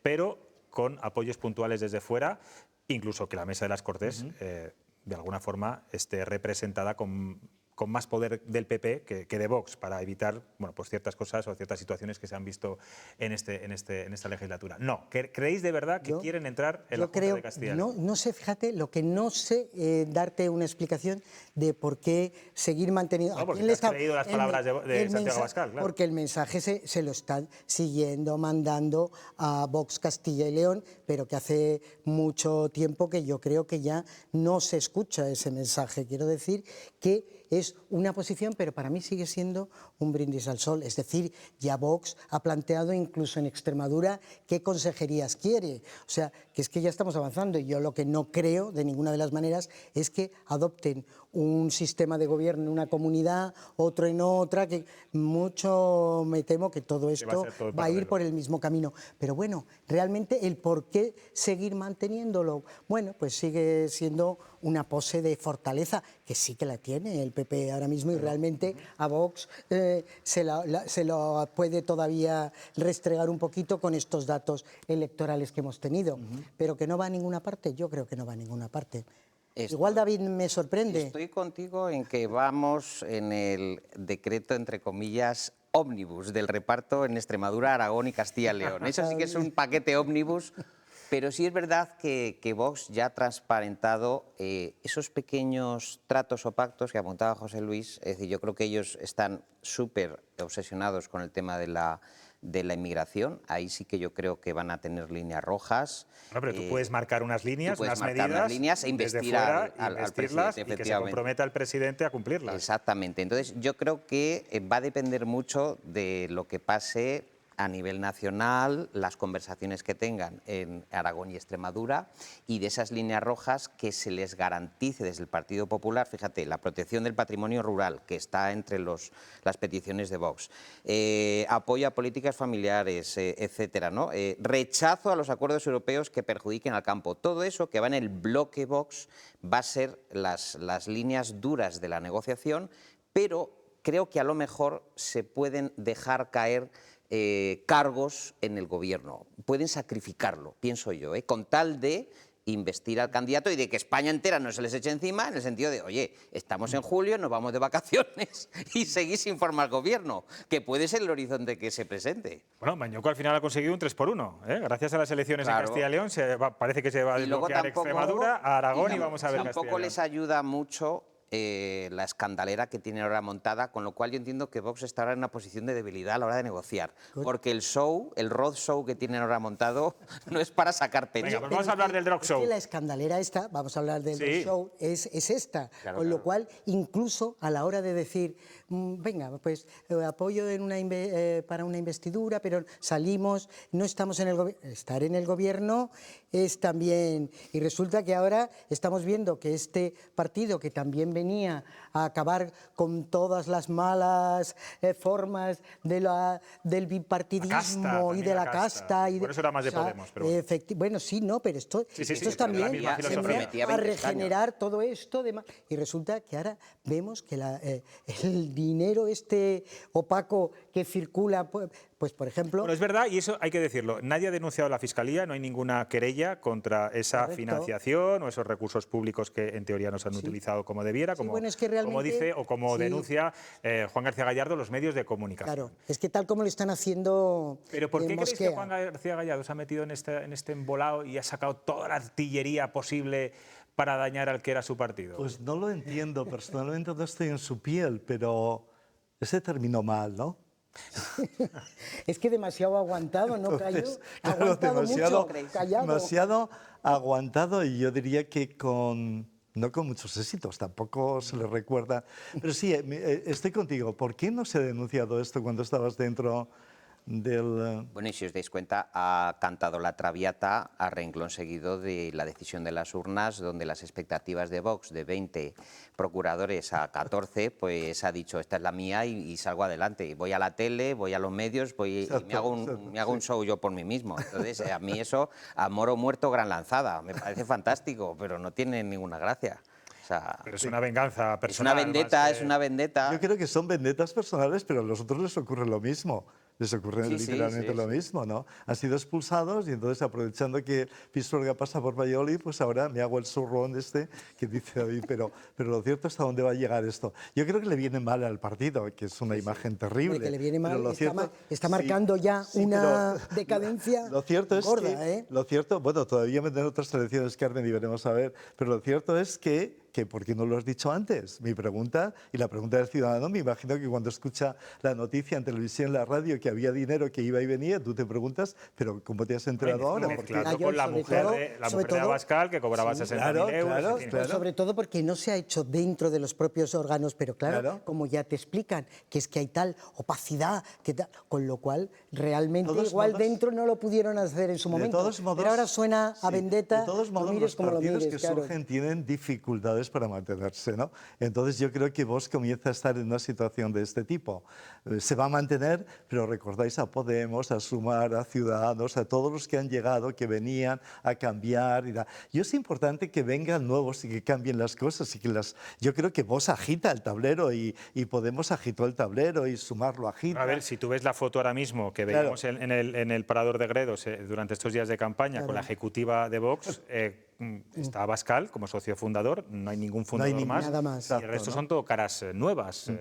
pero con apoyos puntuales desde fuera, incluso que la mesa de las Cortes, de alguna forma, esté representada con más poder del PP que de Vox, para evitar pues ciertas cosas o ciertas situaciones que se han visto en esta legislatura. No, ¿creéis de verdad que quieren entrar en la Junta de Castilla y León? No sé, fíjate, lo que no sé darte una explicación de por qué seguir manteniendo... No, porque te has creído las palabras de Santiago Abascal, claro. Porque el mensaje se lo están siguiendo, mandando a Vox Castilla y León, pero que hace mucho tiempo que yo creo que ya no se escucha ese mensaje. Quiero decir que es una posición, pero para mí sigue siendo un brindis al sol. Es decir, ya Vox ha planteado incluso en Extremadura qué consejerías quiere. O sea, que es que ya estamos avanzando, y yo lo que no creo de ninguna de las maneras es que adopten un sistema de gobierno en una comunidad, otro en otra, que mucho me temo que todo esto va a ir por el mismo camino. Pero bueno, realmente el por qué seguir manteniéndolo, bueno, pues sigue siendo una pose de fortaleza, que sí que la tiene el PP ahora mismo, y realmente a Vox se lo puede todavía restregar un poquito con estos datos electorales que hemos tenido, pero que no va a ninguna parte, yo creo que no va a ninguna parte. Igual David me sorprende. Estoy contigo en que vamos en el decreto, entre comillas, ómnibus del reparto en Extremadura, Aragón y Castilla y León. Eso sí que es un paquete ómnibus, pero sí es verdad que Vox ya ha transparentado esos pequeños tratos o pactos que apuntaba José Luis. Es decir, yo creo que ellos están súper obsesionados con el tema de la inmigración. Ahí sí que yo creo que van a tener líneas rojas. No, pero tú puedes marcar unas líneas, unas medidas e investir al presidente, y que se comprometa el presidente a cumplirlas. Exactamente. Entonces, yo creo que va a depender mucho de lo que pase a nivel nacional, las conversaciones que tengan en Aragón y Extremadura, y de esas líneas rojas que se les garantice desde el Partido Popular, fíjate, la protección del patrimonio rural, que está entre las peticiones de Vox, apoyo a políticas familiares, etcétera, ¿no? Rechazo a los acuerdos europeos que perjudiquen al campo. Todo eso que va en el bloque Vox va a ser las líneas duras de la negociación, pero creo que a lo mejor se pueden dejar caer cargos en el gobierno. Pueden sacrificarlo, pienso yo, con tal de investir al candidato y de que España entera no se les eche encima, en el sentido de, oye, estamos en julio, nos vamos de vacaciones y seguís sin formar gobierno, que puede ser el horizonte que se presente. Bueno, Mañueco al final ha conseguido un 3-1, ¿eh? Gracias a las elecciones en Castilla y León, parece que se va a desbloquear Extremadura, a Aragón y vamos a ver Castilla y León. Tampoco les ayuda mucho la escandalera que tiene ahora montada, con lo cual yo entiendo que Vox está ahora en una posición de debilidad a la hora de negociar, porque el roadshow que tienen ahora montado no es para sacar pecho. Venga, pues vamos a hablar del drog show. Es que la escandalera esta, vamos a hablar del drog show, es esta, claro, con lo cual incluso a la hora de decir, venga, pues apoyo para una investidura, pero salimos, no estamos en el gobierno, estar en el gobierno es también, y resulta que ahora estamos viendo que este partido que también venía a acabar con todas las malas formas del bipartidismo y de la casta. Por eso era más de Podemos. Pero bueno, sí, no, pero esto es también a regenerar todo esto. Y resulta que ahora vemos que el dinero opaco que circula, pues por ejemplo... Bueno, es verdad, y eso hay que decirlo, nadie ha denunciado a la Fiscalía, no hay ninguna querella contra esa financiación o esos recursos públicos que en teoría no se han utilizado como debiera, como dice o como denuncia Juan García Gallardo los medios de comunicación. Claro, es que tal como lo están haciendo. ¿Pero por qué crees que Juan García Gallardo se ha metido en este embolado y ha sacado toda la artillería posible para dañar al que era su partido? Pues no lo entiendo, personalmente no estoy en su piel, pero ese terminó mal, ¿no? Es que demasiado aguantado, ¿no, Cayo? Claro, aguantado mucho, callado. Demasiado aguantado, y yo diría que no con muchos éxitos, tampoco se le recuerda. Pero sí, estoy contigo. ¿Por qué no se ha denunciado esto cuando estabas dentro del...? Bueno, y si os dais cuenta, ha cantado la traviata a renglón seguido de la decisión de las urnas, donde las expectativas de Vox de 20 procuradores a 14, pues ha dicho, esta es la mía y salgo adelante. Voy a la tele, voy a los medios, y me hago un show yo por mí mismo. Entonces, a mí eso, a moro muerto, gran lanzada. Me parece fantástico, pero no tiene ninguna gracia. O sea, pero es una venganza personal. Es una vendetta. Yo creo que son vendetas personales, pero a los otros les ocurre lo mismo. Les ocurre literalmente lo mismo, ¿no? Han sido expulsados y entonces, aprovechando que Pisuerga pasa por Valladolid, pues ahora me hago el zurrón que dice David, pero lo cierto es hasta dónde va a llegar esto. Yo creo que le viene mal al partido, que es una imagen terrible. Que le viene mal, está marcando ya una decadencia lo cierto es gorda, Lo cierto, bueno, todavía vendrán otras elecciones, Carmen, y veremos a ver, pero lo cierto es que ¿por qué no lo has dicho antes? Mi pregunta, y la pregunta del ciudadano, me imagino que cuando escucha la noticia en televisión, en la radio, que había dinero que iba y venía, tú te preguntas, pero ¿cómo te has enterado ahora? Mezclando con la mujer de Abascal, que cobraba 60.000 euros. Pero sobre todo porque no se ha hecho dentro de los propios órganos, pero claro, como ya te explican, que es que hay tal opacidad, con lo cual realmente igual dentro no lo pudieron hacer en su momento. Pero ahora suena a vendetta, de todos modos, los partidos que surgen tienen dificultades para mantenerse, ¿no? Entonces yo creo que Vox comienza a estar en una situación de este tipo. Se va a mantener, pero recordáis a Podemos, a Sumar, a Ciudadanos, a todos los que han llegado, que venían a cambiar. Y es importante que vengan nuevos y que cambien las cosas. Y que yo creo que Vox agita el tablero y Podemos agitó el tablero y Sumar lo agita. A ver, si tú ves la foto ahora mismo que veíamos en el Parador de Gredos durante estos días de campaña con la ejecutiva de Vox, está Abascal como socio fundador, no hay ningún fundador más. Nada más. Y el resto son todo caras nuevas.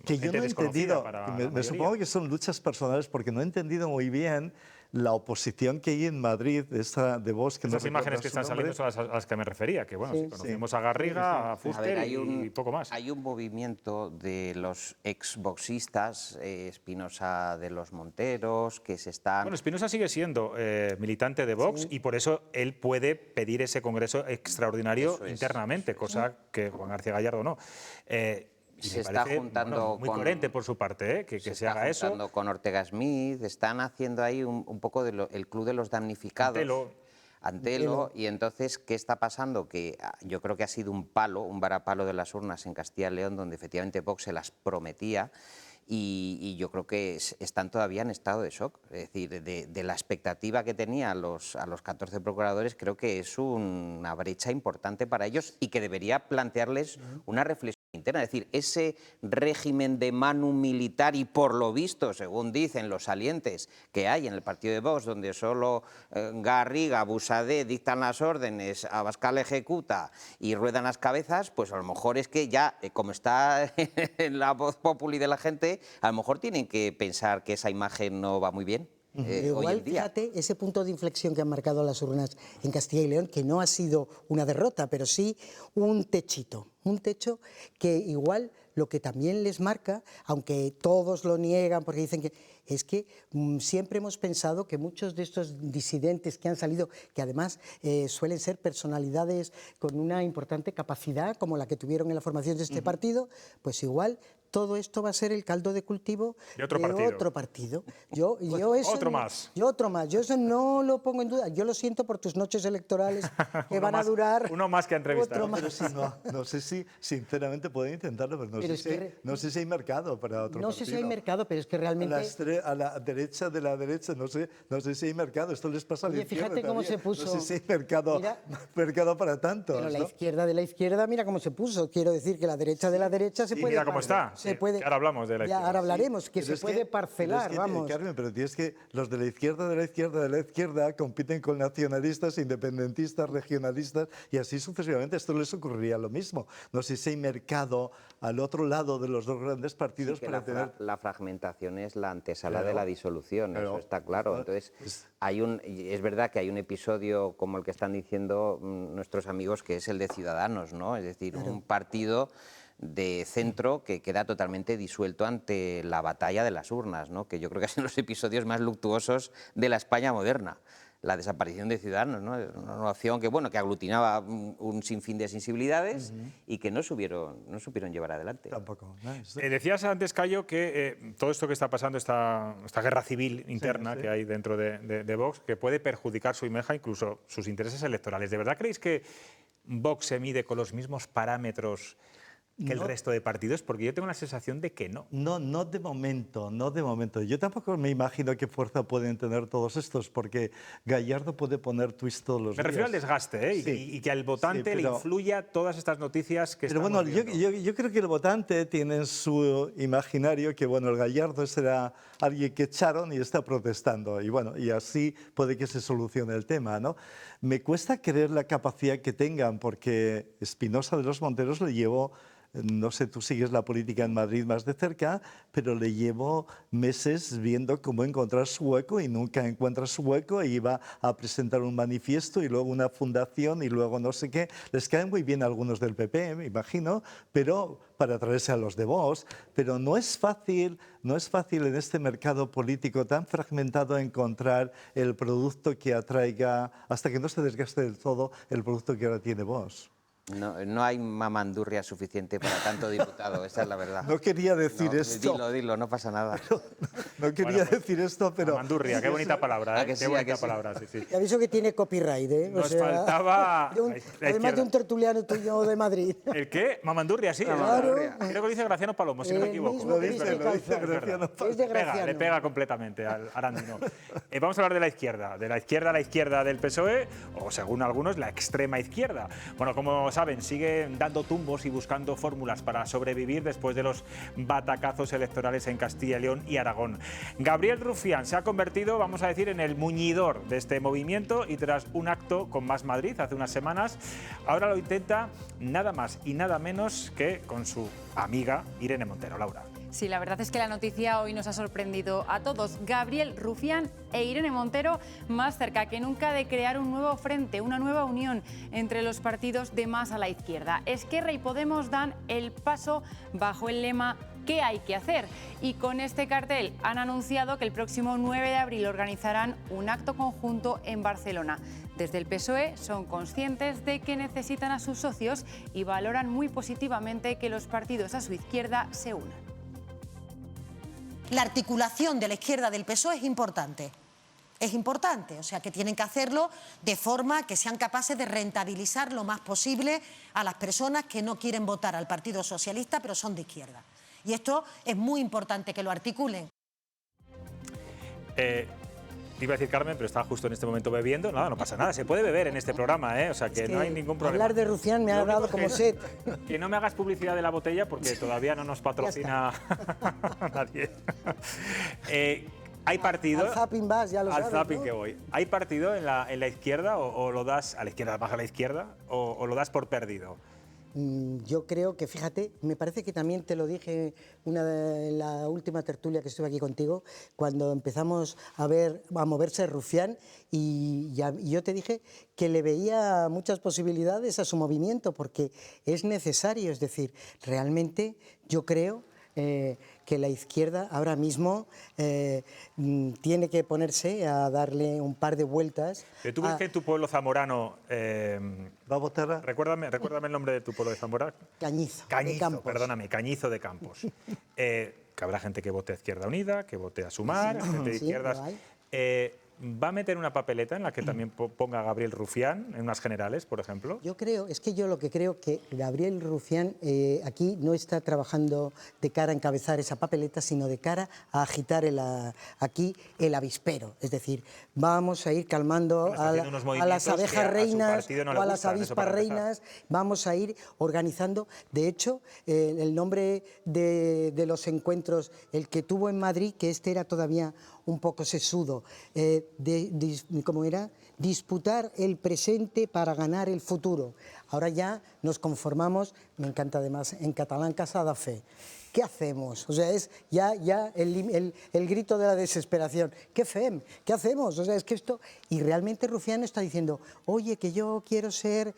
Que yo no he entendido, me supongo que son luchas personales porque no he entendido muy bien la oposición que hay en Madrid de Vox. Que esas imágenes que están saliendo son a las que me refería, que bueno, si conocimos a Garriga, a Fuster y poco más. Hay un movimiento de los ex-voxistas, Espinosa de los Monteros, que se están... Bueno, Espinosa sigue siendo militante de Vox y por eso él puede pedir ese congreso extraordinario internamente, cosa que Juan García Gallardo no. Y se está juntando muy coherente por su parte, que se haga eso. Se está juntando con Ortega Smith, están haciendo ahí un poco el club de los damnificados. Antelo. Y entonces, ¿qué está pasando? Que yo creo que ha sido un varapalo de las urnas en Castilla y León, donde efectivamente Vox se las prometía. Y yo creo que están todavía en estado de shock. Es decir, de la expectativa que tenía a los 14 procuradores, creo que es una brecha importante para ellos y que debería plantearles una reflexión interna. Es decir, ese régimen de manu militar y por lo visto, según dicen los salientes que hay en el partido de Vox, donde solo Garriga, Busadé dictan las órdenes, Abascal ejecuta y ruedan las cabezas, pues a lo mejor es que ya, como está en la voz populi de la gente, a lo mejor tienen que pensar que esa imagen no va muy bien. Igual, hoy en día. fíjate, ese punto de inflexión que han marcado las urnas en Castilla y León, que no ha sido una derrota, pero sí un techito, un techo que igual lo que también les marca, aunque todos lo niegan porque dicen que es que siempre hemos pensado que muchos de estos disidentes que han salido, que además suelen ser personalidades con una importante capacidad, como la que tuvieron en la formación de este partido, pues igual todo esto va a ser el caldo de cultivo de otro partido. Yo eso otro más. Yo eso no lo pongo en duda. Yo lo siento por tus noches electorales que van a durar. Uno más que ha entrevistado. Pero sí, no sé si, sinceramente, pueden intentarlo, pero no sé si hay mercado para otro partido. No sé si hay mercado, pero es que realmente... A la derecha de la derecha, no sé si hay mercado. Esto les pasa a la izquierda. Fíjate cómo se puso... No sé si hay mercado para tanto. Pero la izquierda de la izquierda, mira cómo se puso. Quiero decir que la derecha de la derecha se puede... Mira cómo está. Ahora hablamos de la izquierda. Ahora hablaremos, que se puede parcelar, vamos. Carmen, pero tienes que los de la izquierda compiten con nacionalistas, independentistas, regionalistas y así sucesivamente. Esto les ocurriría lo mismo. No sé si hay mercado al otro lado de los dos grandes partidos para tener... La fragmentación es la antesala de la disolución, eso está claro. Entonces, es verdad que hay un episodio como el que están diciendo nuestros amigos, que es el de Ciudadanos, ¿no? Es decir, un partido de centro que queda totalmente disuelto ante la batalla de las urnas, ¿no? Que yo creo que son los episodios más luctuosos de la España moderna. La desaparición de Ciudadanos, ¿no? Una opción que aglutinaba un sinfín de sensibilidades y que no supieron llevar adelante. Tampoco. Decías antes, Cayo, que todo esto que está pasando, esta guerra civil interna que hay dentro de Vox, que puede perjudicar su imagen, incluso sus intereses electorales. ¿De verdad creéis que Vox se mide con los mismos parámetros que el resto de partidos? Porque yo tengo la sensación de que no. No de momento. Yo tampoco me imagino qué fuerza pueden tener todos estos, porque Gallardo puede poner twist todos los días. Me refiero al desgaste, y que al votante le influya todas estas noticias que estamos viendo. Yo creo que el votante tiene en su imaginario que el Gallardo será alguien que echaron y está protestando, y así puede que se solucione el tema, ¿no? Me cuesta creer la capacidad que tengan, porque Espinosa de los Monteros le llevó no sé, tú sigues la política en Madrid más de cerca, pero le llevo meses viendo cómo encontrar su hueco y nunca encuentra su hueco y va a presentar un manifiesto y luego una fundación y luego no sé qué. Les caen muy bien algunos del PP, me imagino, pero para traerse a los de Vox, pero no es fácil en este mercado político tan fragmentado encontrar el producto que atraiga, hasta que no se desgaste del todo, el producto que ahora tiene Vox. No hay mamandurria suficiente para tanto diputado, esa es la verdad. No quería decir esto. Dilo, no pasa nada. No quería decir esto, pero... Mamandurria, qué bonita palabra, ¿eh? Que sí, Qué bonita sí. palabra, sí, sí. Te aviso que tiene copyright, ¿eh? Nos faltaba... Además de un tertuliano tuyo de Madrid. ¿El qué? Mamandurria, sí. Claro. Creo que lo dice Graciano Palomo, si no me equivoco. Lo dice Graciano Palomo. Es de Graciano. Le pega completamente al Arandino. Vamos a hablar de la izquierda a la izquierda del PSOE, o según algunos, la extrema izquierda. Bueno, como saben, sigue dando tumbos y buscando fórmulas para sobrevivir después de los batacazos electorales en Castilla y León y Aragón. Gabriel Rufián se ha convertido, vamos a decir, en el muñidor de este movimiento y tras un acto con Más Madrid hace unas semanas, ahora lo intenta nada más y nada menos que con su amiga Irene Montero. Laura. Sí, la verdad es que la noticia hoy nos ha sorprendido a todos. Gabriel Rufián e Irene Montero más cerca que nunca de crear un nuevo frente, una nueva unión entre los partidos de más a la izquierda. Esquerra y Podemos dan el paso bajo el lema ¿qué hay que hacer? Y con este cartel han anunciado que el próximo 9 de abril organizarán un acto conjunto en Barcelona. Desde el PSOE son conscientes de que necesitan a sus socios y valoran muy positivamente que los partidos a su izquierda se unan. La articulación de la izquierda del PSOE es importante. Es importante, o sea que tienen que hacerlo de forma que sean capaces de rentabilizar lo más posible a las personas que no quieren votar al Partido Socialista pero son de izquierda. Y esto es muy importante que lo articulen. Iba a decir Carmen, pero estaba justo en este momento bebiendo. Nada, no pasa nada, se puede beber en este programa, ¿eh? O sea que no hay ningún problema. Hablar de Rufián me ha dado como sed. Que no me hagas publicidad de la botella porque todavía no nos patrocina nadie. ¿Hay partido? Al zapping vas, ya lo sabes. Al zapping, ¿no? que voy. ¿Hay partido en la izquierda o lo das a la izquierda, baja a la izquierda o lo das por perdido? Yo creo que, fíjate, me parece que también te lo dije en la última tertulia que estuve aquí contigo, cuando empezamos a moverse Rufián, y yo te dije que le veía muchas posibilidades a su movimiento, porque es necesario, es decir, realmente yo creo que la izquierda ahora mismo tiene que ponerse a darle un par de vueltas. Pero tú ves que en tu pueblo zamorano ¿va a votar? Recuérdame el nombre de tu pueblo de Zamora. Cañizo. Cañizo, perdóname, Cañizo de Campos. Que habrá gente que vote a Izquierda Unida, que vote a Sumar, gente de izquierdas. ¿Va a meter una papeleta en la que también ponga Gabriel Rufián, en unas generales, por ejemplo? Yo lo que creo que Gabriel Rufián aquí no está trabajando de cara a encabezar esa papeleta, sino de cara a agitar aquí el avispero. Es decir, vamos a ir calmando a las abejas reinas o a las avispas reinas, vamos a ir organizando. De hecho, el nombre de los encuentros, el que tuvo en Madrid, que este era todavía un poco sesudo, ¿cómo era? Disputar el presente para ganar el futuro. Ahora ya nos conformamos, me encanta además en catalán, casada fe. ¿Qué hacemos? O sea, es ya el grito de la desesperación. ¿Qué fem? ¿Qué hacemos? O sea, es que esto... Y realmente Rufián está diciendo, oye, que yo quiero ser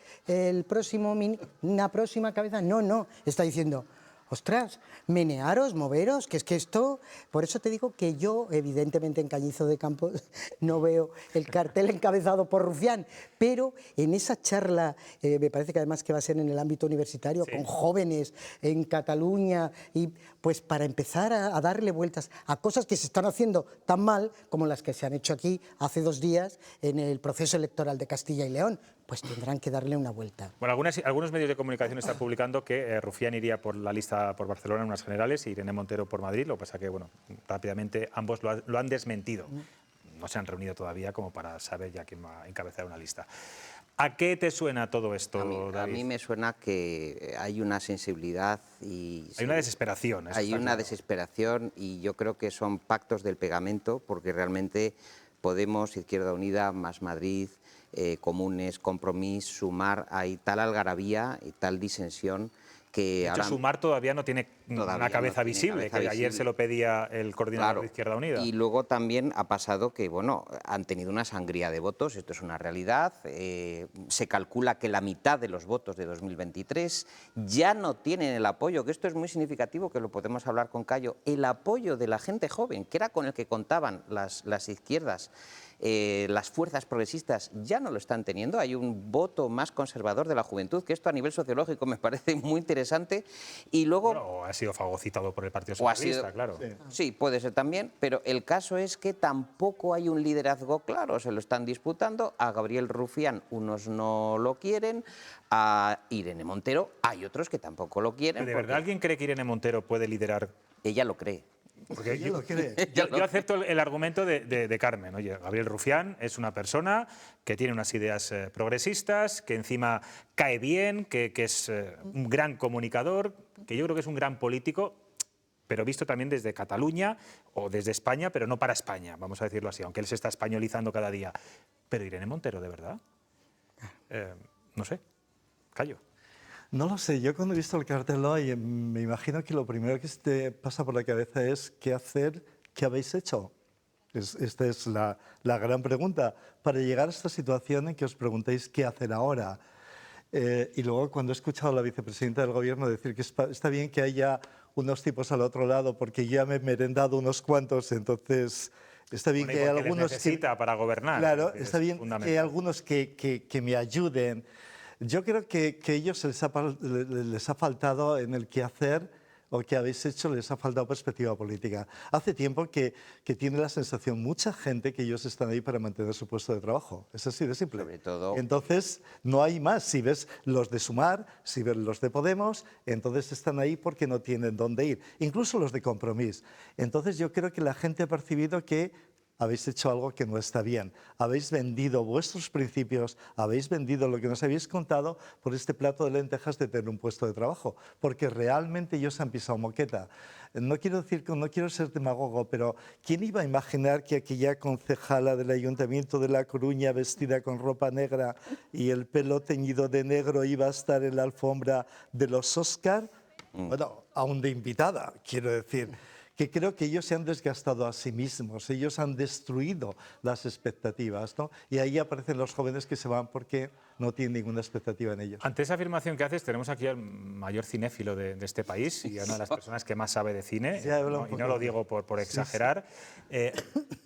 una próxima cabeza. No, está diciendo... Ostras, menearos, moveros, que es que esto... Por eso te digo que yo, evidentemente, en Cañizo de Campos no veo el cartel encabezado por Rufián, pero en esa charla, me parece que además que va a ser en el ámbito universitario, sí, con jóvenes en Cataluña, y pues para empezar a darle vueltas a cosas que se están haciendo tan mal como las que se han hecho aquí hace 2 días en el proceso electoral de Castilla y León, pues tendrán que darle una vuelta. Bueno, algunos medios de comunicación están publicando que Rufián iría por la lista por Barcelona en unas generales y Irene Montero por Madrid. Lo que pasa que, bueno, rápidamente ambos lo han desmentido. No se han reunido todavía como para saber ya quién va a encabezar una lista. ¿A qué te suena todo esto, David? A mí me suena que hay una sensibilidad y... Hay una desesperación. Hay una desesperación y yo creo que son pactos del pegamento, porque realmente Podemos, Izquierda Unida, Más Madrid, Comunes, Compromís, Sumar, hay tal algarabía y tal disensión que de hecho, ahora... Sumar todavía no tiene una cabeza visible, que ayer se lo pedía el coordinador de Izquierda Unida. Y luego también ha pasado que, bueno, han tenido una sangría de votos, esto es una realidad. Se calcula que la mitad de los votos de 2023 ya no tienen el apoyo, que esto es muy significativo, que lo podemos hablar con Cayo, el apoyo de la gente joven, que era con el que contaban las izquierdas. Las fuerzas progresistas ya no lo están teniendo, hay un voto más conservador de la juventud, que esto a nivel sociológico me parece muy interesante. Y luego... Bueno, ha sido fagocitado por el Partido Socialista, claro. Sí, puede ser también, pero el caso es que tampoco hay un liderazgo claro, se lo están disputando. A Gabriel Rufián unos no lo quieren, a Irene Montero hay otros que tampoco lo quieren. ¿De verdad alguien cree que Irene Montero puede liderar? Ella lo cree. Porque yo acepto el argumento de Carmen. Oye, Gabriel Rufián es una persona que tiene unas ideas progresistas, que encima cae bien, que es un gran comunicador, que yo creo que es un gran político, pero visto también desde Cataluña o desde España, pero no para España, vamos a decirlo así, aunque él se está españolizando cada día. Pero Irene Montero, ¿de verdad? No sé. Cayo. No lo sé, yo cuando he visto el cartel hoy me imagino que lo primero que te pasa por la cabeza es ¿qué hacer? ¿Qué habéis hecho? Esta es la gran pregunta. Para llegar a esta situación en que os preguntéis ¿qué hacer ahora? Y luego cuando he escuchado a la vicepresidenta del Gobierno decir que está bien que haya unos tipos al otro lado porque ya me he merendado unos cuantos, entonces... Está bien que hay algunos necesita para gobernar. Claro, está bien que hay algunos que me ayuden. Yo creo que a ellos les ha faltado en el qué hacer o qué habéis hecho, les ha faltado perspectiva política. Hace tiempo que tiene la sensación mucha gente que ellos están ahí para mantener su puesto de trabajo. Es así de simple. Sobre todo... Entonces, no hay más. Si ves los de Sumar, si ves los de Podemos, entonces están ahí porque no tienen dónde ir. Incluso los de Compromís. Entonces, yo creo que la gente ha percibido que habéis hecho algo que no está bien. Habéis vendido vuestros principios, habéis vendido lo que nos habéis contado por este plato de lentejas de tener un puesto de trabajo, porque realmente ellos han pisado moqueta. No quiero ser demagogo, pero ¿quién iba a imaginar que aquella concejala del Ayuntamiento de La Coruña vestida con ropa negra y el pelo teñido de negro iba a estar en la alfombra de los Oscar? Bueno, aún de invitada, quiero decir. Que creo que ellos se han desgastado a sí mismos, ellos han destruido las expectativas, ¿no? Y ahí aparecen los jóvenes que se van porque no tienen ninguna expectativa en ellos. Ante esa afirmación que haces, tenemos aquí al mayor cinéfilo de este país y a una de las personas que más sabe de cine, y no lo digo por exagerar.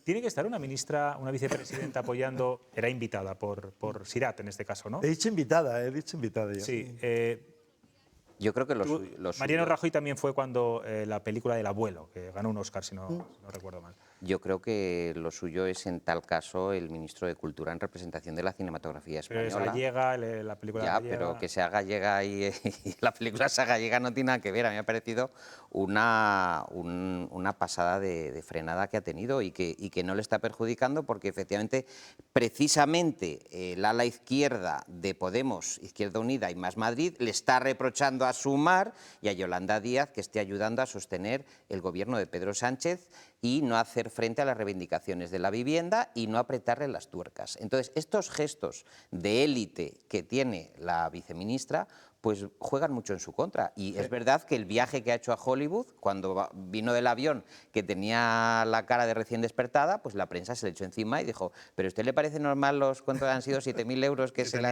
Tiene que estar una ministra, una vicepresidenta apoyando, era invitada por Sirat en este caso, ¿no? He dicho invitada yo. Sí. Yo creo que Mariano Rajoy también fue cuando la película del abuelo, que ganó un Oscar, si no recuerdo mal. Yo creo que lo suyo es, en tal caso, el ministro de Cultura en representación de la cinematografía española. Pero es gallega, la película ya, gallega. Pero que sea gallega y la película sea gallega no tiene nada que ver. A mí me ha parecido una pasada de frenada que ha tenido y que no le está perjudicando porque, efectivamente, precisamente el ala izquierda de Podemos, Izquierda Unida y Más Madrid le está reprochando a Sumar y a Yolanda Díaz que esté ayudando a sostener el gobierno de Pedro Sánchez y no hacer frente a las reivindicaciones de la vivienda y no apretarle las tuercas. Entonces, estos gestos de élite que tiene la viceministra pues juegan mucho en su contra. Y es verdad que el viaje que ha hecho a Hollywood, cuando vino del avión, que tenía la cara de recién despertada, pues la prensa se le echó encima y dijo, ¿pero a usted le parece normal cuántos han sido 7.000 euros que se le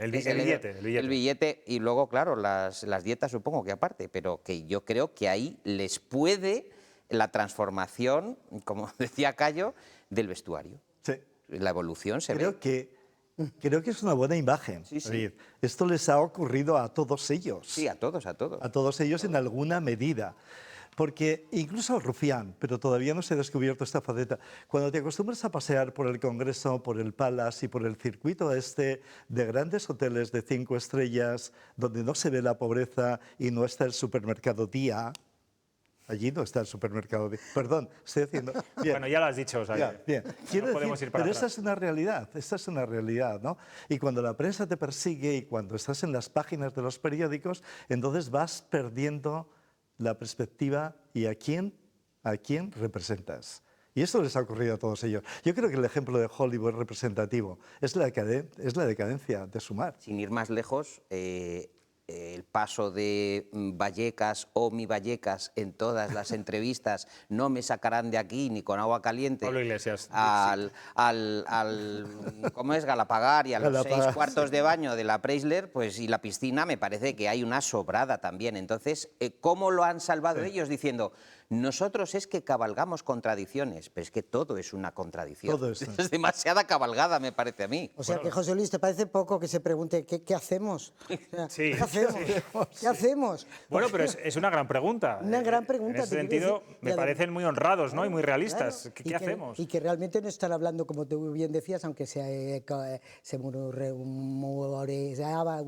el billete? Y luego, claro, las dietas supongo que aparte, pero que yo creo que ahí les puede la transformación, como decía Cayo, del vestuario. Sí. La evolución se ve. Creo que es una buena imagen. Sí. Esto les ha ocurrido a todos ellos. Sí, a todos. A todos ellos en alguna medida. Porque incluso Rufián, pero todavía no se ha descubierto esta faceta. Cuando te acostumbras a pasear por el Congreso, por el Palace y por el circuito de grandes hoteles de 5 estrellas, donde no se ve la pobreza y no está el supermercado Día. Allí no está el supermercado. Perdón, estoy haciendo... Bien. Bueno, ya lo has dicho. O sea, bien. No podemos ir para pero atrás. esa es una realidad, ¿no? Y cuando la prensa te persigue y cuando estás en las páginas de los periódicos, entonces vas perdiendo la perspectiva y a quién representas. Y esto les ha ocurrido a todos ellos. Yo creo que el ejemplo de Hollywood representativo es la decadencia de Sumar. Sin ir más lejos, el paso de Vallecas o mi Vallecas en todas las entrevistas, no me sacarán de aquí ni con agua caliente. Pablo Iglesias. ¿Cómo es? Galapagar y a los Galapagar. 6 cuartos de baño de la Preisler, pues y la piscina, me parece que hay una sobrada también. Entonces, ¿cómo lo han salvado ellos? Diciendo, nosotros es que cabalgamos contradicciones, pero es que todo es una contradicción. Todo es. Es demasiada cabalgada, me parece a mí. O sea que, José Luis, ¿te parece poco que se pregunte qué hacemos? O sea, Sí, ¿qué hacemos? ¿Qué hacemos? Bueno, pero es una gran pregunta. Una gran pregunta. En ese te quiero sentido, decir. Y me además- parecen muy honrados, ¿no? Y muy realistas. Claro, ¿Qué hacemos? Y que realmente no están hablando, como tú bien decías, aunque se rumoreaba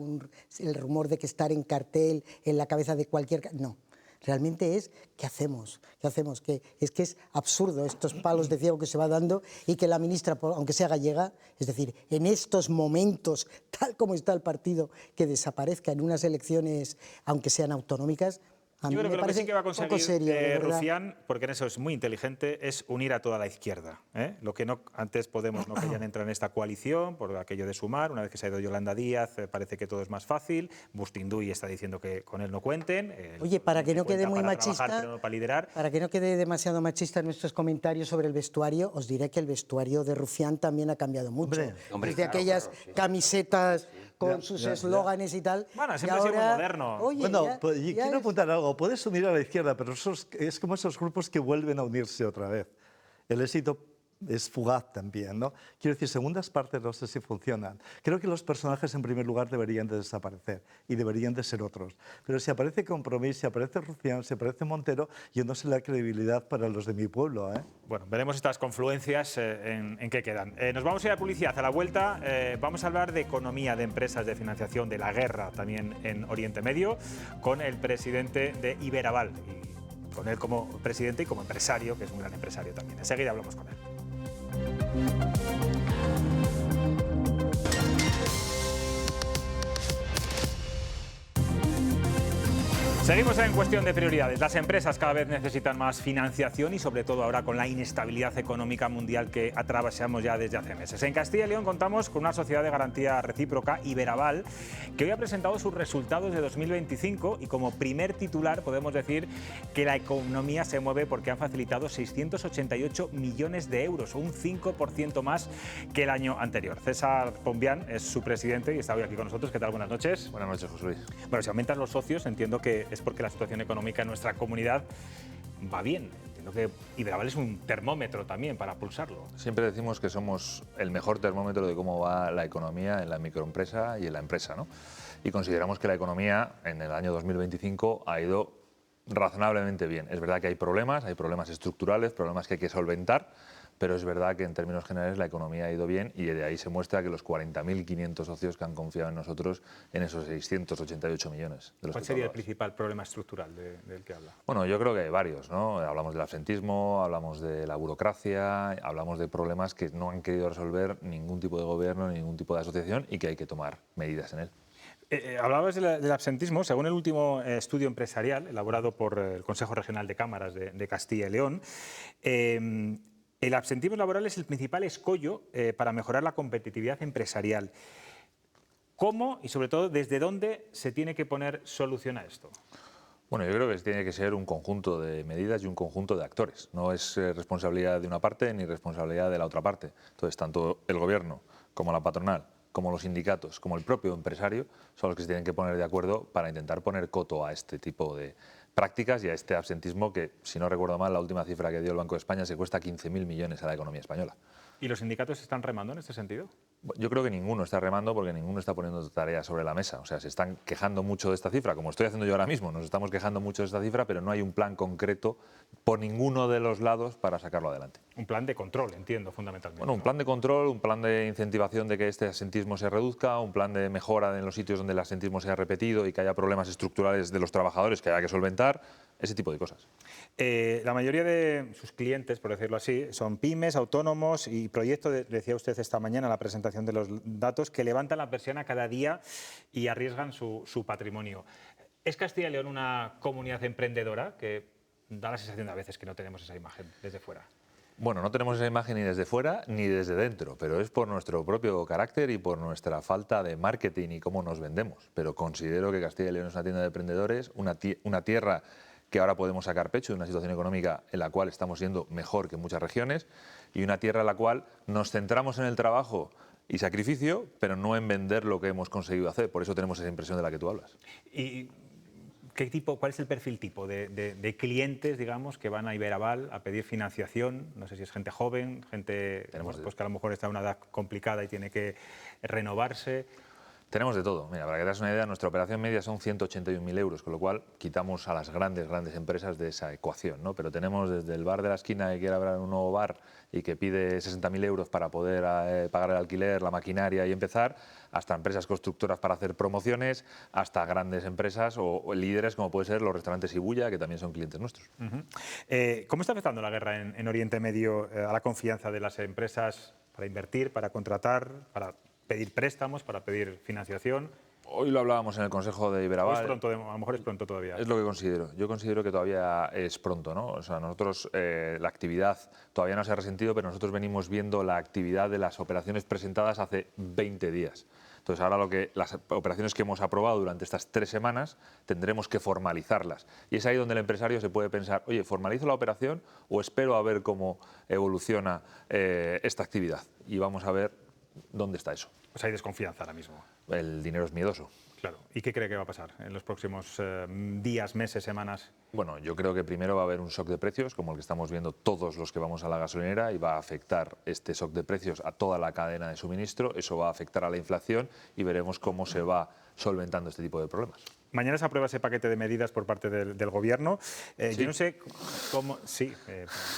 el rumor de que estar en cartel en la cabeza de cualquier... No, realmente es ¿qué hacemos? ¿Qué hacemos? Que es absurdo estos palos de ciego que se va dando y que la ministra, aunque sea gallega, es decir, en estos momentos, tal como está el partido, que desaparezca en unas elecciones, aunque sean autonómicas. A mí Yo creo me que lo que parece sí que va a poco conseguir serio, de verdad. Rufián, porque en eso es muy inteligente, es unir a toda la izquierda. Lo que no antes Podemos no querían entrar en esta coalición por aquello de Sumar. Una vez que se ha ido Yolanda Díaz, parece que todo es más fácil. Bustinduy está diciendo que con él no cuenten. Oye, para que no cuenta quede muy para trabajar, machista, pero no para liderar. para que no quede demasiado machista en nuestros comentarios sobre el vestuario, os diré que el vestuario de Rufián también ha cambiado mucho. Hombre, Desde claro, aquellas claro, sí. camisetas con sus eslóganes y tal. Bueno, y siempre ha sido muy ahora, moderno. Oye, Bueno, ya- pues, y ya quiero es- apuntar algo. Puedes unir a la izquierda, pero es como esos grupos que vuelven a unirse otra vez. El éxito es fugaz también, ¿no? Quiero decir, segundas partes no sé si funcionan. Creo que los personajes en primer lugar deberían de desaparecer y deberían de ser otros. Pero si aparece Compromís, si aparece Rufián, si aparece Montero, yo no sé la credibilidad para los de mi pueblo, ¿eh? Bueno, veremos estas confluencias en qué quedan. Nos vamos a ir a publicidad. A la vuelta vamos a hablar de economía, de empresas, de financiación, de la guerra también en Oriente Medio, con el presidente de Iberaval. Y con él como presidente y como empresario, que es un gran empresario también. Enseguida hablamos con él. Seguimos en cuestión de prioridades. Las empresas cada vez necesitan más financiación y sobre todo ahora con la inestabilidad económica mundial que atravesamos ya desde hace meses. En Castilla y León contamos con una sociedad de garantía recíproca, Iberaval, que hoy ha presentado sus resultados de 2025 y como primer titular podemos decir que la economía se mueve porque han facilitado 688 millones de euros, un 5% más que el año anterior. César Pombián es su presidente y está hoy aquí con nosotros. ¿Qué tal? Buenas noches. Buenas noches, José Luis. Bueno, si aumentan los socios, entiendo que es porque la situación económica en nuestra comunidad va bien. Entiendo que Iberaval es un termómetro también para pulsarlo. Siempre decimos que somos el mejor termómetro de cómo va la economía en la microempresa y en la empresa, ¿no? Y consideramos que la economía en el año 2025 ha ido razonablemente bien. Es verdad que hay problemas estructurales, problemas que hay que solventar, pero es verdad que en términos generales la economía ha ido bien y de ahí se muestra que los 40.500 socios que han confiado en nosotros en esos 688 millones. De los ¿Cuál que sería el hablabas. principal problema estructural del que habla? Bueno, yo creo que hay varios, ¿no? Hablamos del absentismo, hablamos de la burocracia, hablamos de problemas que no han querido resolver ningún tipo de gobierno, ni ningún tipo de asociación y que hay que tomar medidas en él. Hablabas del absentismo. Según el último estudio empresarial elaborado por el Consejo Regional de Cámaras de Castilla y León, el absentismo laboral es el principal escollo para mejorar la competitividad empresarial. ¿Cómo y, sobre todo, desde dónde se tiene que poner solución a esto? Bueno, yo creo que tiene que ser un conjunto de medidas y un conjunto de actores. No es responsabilidad de una parte ni responsabilidad de la otra parte. Entonces, tanto el Gobierno como la patronal, como los sindicatos, como el propio empresario, son los que se tienen que poner de acuerdo para intentar poner coto a este tipo de prácticas y a este absentismo que, si no recuerdo mal, la última cifra que dio el Banco de España se cuesta 15.000 millones a la economía española. ¿Y los sindicatos están remando en este sentido? Yo creo que ninguno está remando porque ninguno está poniendo tareas sobre la mesa. O sea, se están quejando mucho de esta cifra, como estoy haciendo yo ahora mismo. Nos estamos quejando mucho de esta cifra, pero no hay un plan concreto por ninguno de los lados para sacarlo adelante. Un plan de control, entiendo, fundamentalmente. Bueno, un plan de control, un plan de incentivación de que este absentismo se reduzca, un plan de mejora en los sitios donde el absentismo sea repetido y que haya problemas estructurales de los trabajadores que haya que solventar, ese tipo de cosas. La mayoría de sus clientes, por decirlo así, son pymes, autónomos y proyectos, decía usted esta mañana en la presentación de los datos, que levantan la persiana cada día y arriesgan su patrimonio. ¿Es Castilla y León una comunidad emprendedora? Que da la sensación a veces que no tenemos esa imagen desde fuera. Bueno, no tenemos esa imagen ni desde fuera ni desde dentro, pero es por nuestro propio carácter y por nuestra falta de marketing y cómo nos vendemos. Pero considero que Castilla y León es una tienda de emprendedores, una tierra que ahora podemos sacar pecho de una situación económica en la cual estamos siendo mejor que muchas regiones, y una tierra en la cual nos centramos en el trabajo y sacrificio, pero no en vender lo que hemos conseguido hacer. Por eso tenemos esa impresión de la que tú hablas. ¿Y cuál es el perfil tipo de clientes, digamos, que van a Iberaval a pedir financiación? No sé si es gente joven, gente pues, que a lo mejor está en una edad complicada y tiene que renovarse. Tenemos de todo. Mira, para que te hagas una idea, nuestra operación media son 181.000 euros, con lo cual quitamos a las grandes empresas de esa ecuación, ¿no? Pero tenemos desde el bar de la esquina que quiere abrir un nuevo bar y que pide 60.000 euros para poder pagar el alquiler, la maquinaria y empezar, hasta empresas constructoras para hacer promociones, hasta grandes empresas o líderes como puede ser los restaurantes Ibuya, que también son clientes nuestros. ¿Cómo está afectando la guerra en Oriente Medio a la confianza de las empresas para invertir, para contratar, para pedir préstamos, para pedir financiación? Hoy lo hablábamos en el Consejo de Iberaval. Es pronto, a lo mejor es pronto todavía. Es lo que considero. Yo considero que todavía es pronto, ¿no? O sea, nosotros, la actividad todavía no se ha resentido, pero nosotros venimos viendo la actividad de las operaciones presentadas hace 20 días. Entonces, ahora las operaciones que hemos aprobado durante estas 3 semanas tendremos que formalizarlas. Y es ahí donde el empresario se puede pensar, oye, ¿formalizo la operación o espero a ver cómo evoluciona esta actividad? Y vamos a ver dónde está eso. Pues hay desconfianza ahora mismo. El dinero es miedoso. Claro. ¿Y qué cree que va a pasar en los próximos días, meses, semanas? Bueno, yo creo que primero va a haber un shock de precios, como el que estamos viendo todos los que vamos a la gasolinera, y va a afectar este shock de precios a toda la cadena de suministro. Eso va a afectar a la inflación y veremos cómo se va solventando este tipo de problemas. Mañana se aprueba ese paquete de medidas por parte del Gobierno. ¿Sí? Yo no sé cómo... Sí,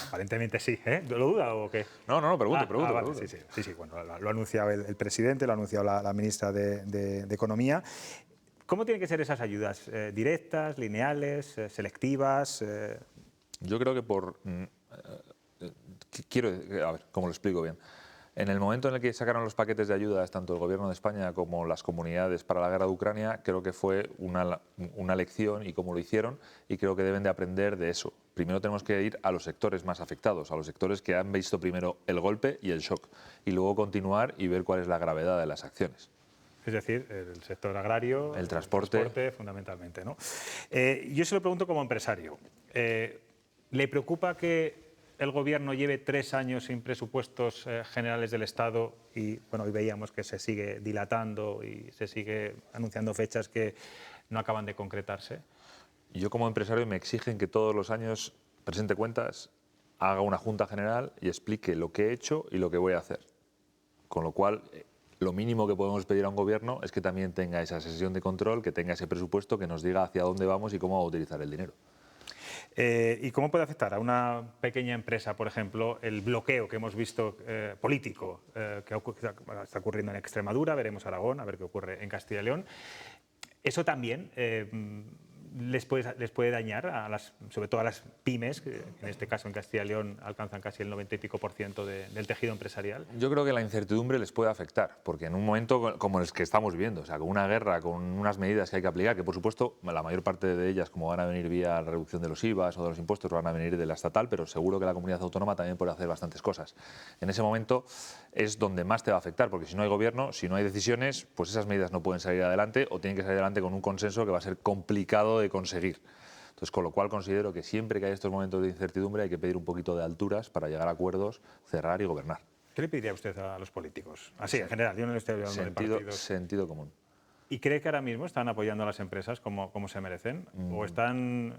aparentemente sí. ¿Lo duda o qué? No, pregunto. Vale, sí. Bueno, lo ha anunciado el presidente, lo ha anunciado la ministra de Economía. ¿Cómo tienen que ser esas ayudas? ¿Directas, lineales, selectivas? Yo creo que a ver, ¿cómo lo explico bien? En el momento en el que sacaron los paquetes de ayudas, tanto el Gobierno de España como las comunidades para la guerra de Ucrania, creo que fue una lección y cómo lo hicieron, y creo que deben de aprender de eso. Primero tenemos que ir a los sectores más afectados, a los sectores que han visto primero el golpe y el shock, y luego continuar y ver cuál es la gravedad de las acciones. Es decir, el sector agrario, el transporte fundamentalmente, ¿no? Yo se lo pregunto como empresario. ¿Le preocupa que el Gobierno lleve 3 años sin presupuestos generales del Estado y bueno, hoy veíamos que se sigue dilatando y se sigue anunciando fechas que no acaban de concretarse? Yo como empresario me exigen que todos los años presente cuentas, haga una junta general y explique lo que he hecho y lo que voy a hacer. Con lo cual, lo mínimo que podemos pedir a un Gobierno es que también tenga esa sesión de control, que tenga ese presupuesto, que nos diga hacia dónde vamos y cómo va a utilizar el dinero. ¿Y cómo puede afectar a una pequeña empresa, por ejemplo, el bloqueo que hemos visto político que está ocurriendo en Extremadura? Veremos Aragón, a ver qué ocurre en Castilla y León. Eso también les puede dañar, sobre todo a las pymes, que en este caso en Castilla y León alcanzan casi el 90 y pico % del tejido empresarial. Yo creo que la incertidumbre les puede afectar, porque en un momento como el que estamos viviendo, o sea, con una guerra, con unas medidas que hay que aplicar, que por supuesto la mayor parte de ellas, como van a venir vía la reducción de los IVAs o de los impuestos, van a venir de la estatal, pero seguro que la comunidad autónoma también puede hacer bastantes cosas. En ese momento es donde más te va a afectar, porque si no hay gobierno, si no hay decisiones, pues esas medidas no pueden salir adelante o tienen que salir adelante con un consenso que va a ser complicado de conseguir. Entonces, con lo cual considero que siempre que hay estos momentos de incertidumbre hay que pedir un poquito de alturas para llegar a acuerdos, cerrar y gobernar. ¿Qué le pediría usted a los políticos? Así, en general, yo no le estoy hablando de partidos. Sentido común. ¿Y cree que ahora mismo están apoyando a las empresas como se merecen? ¿O están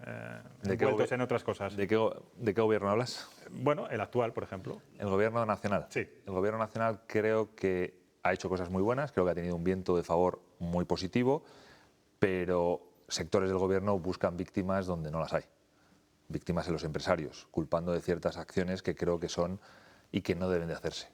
envueltos en otras cosas? ¿De qué gobierno hablas? Bueno, el actual, por ejemplo. ¿El gobierno nacional? Sí. El gobierno nacional creo que ha hecho cosas muy buenas, creo que ha tenido un viento de favor muy positivo, pero sectores del gobierno buscan víctimas donde no las hay. Víctimas en los empresarios, culpando de ciertas acciones que creo que son y que no deben de hacerse.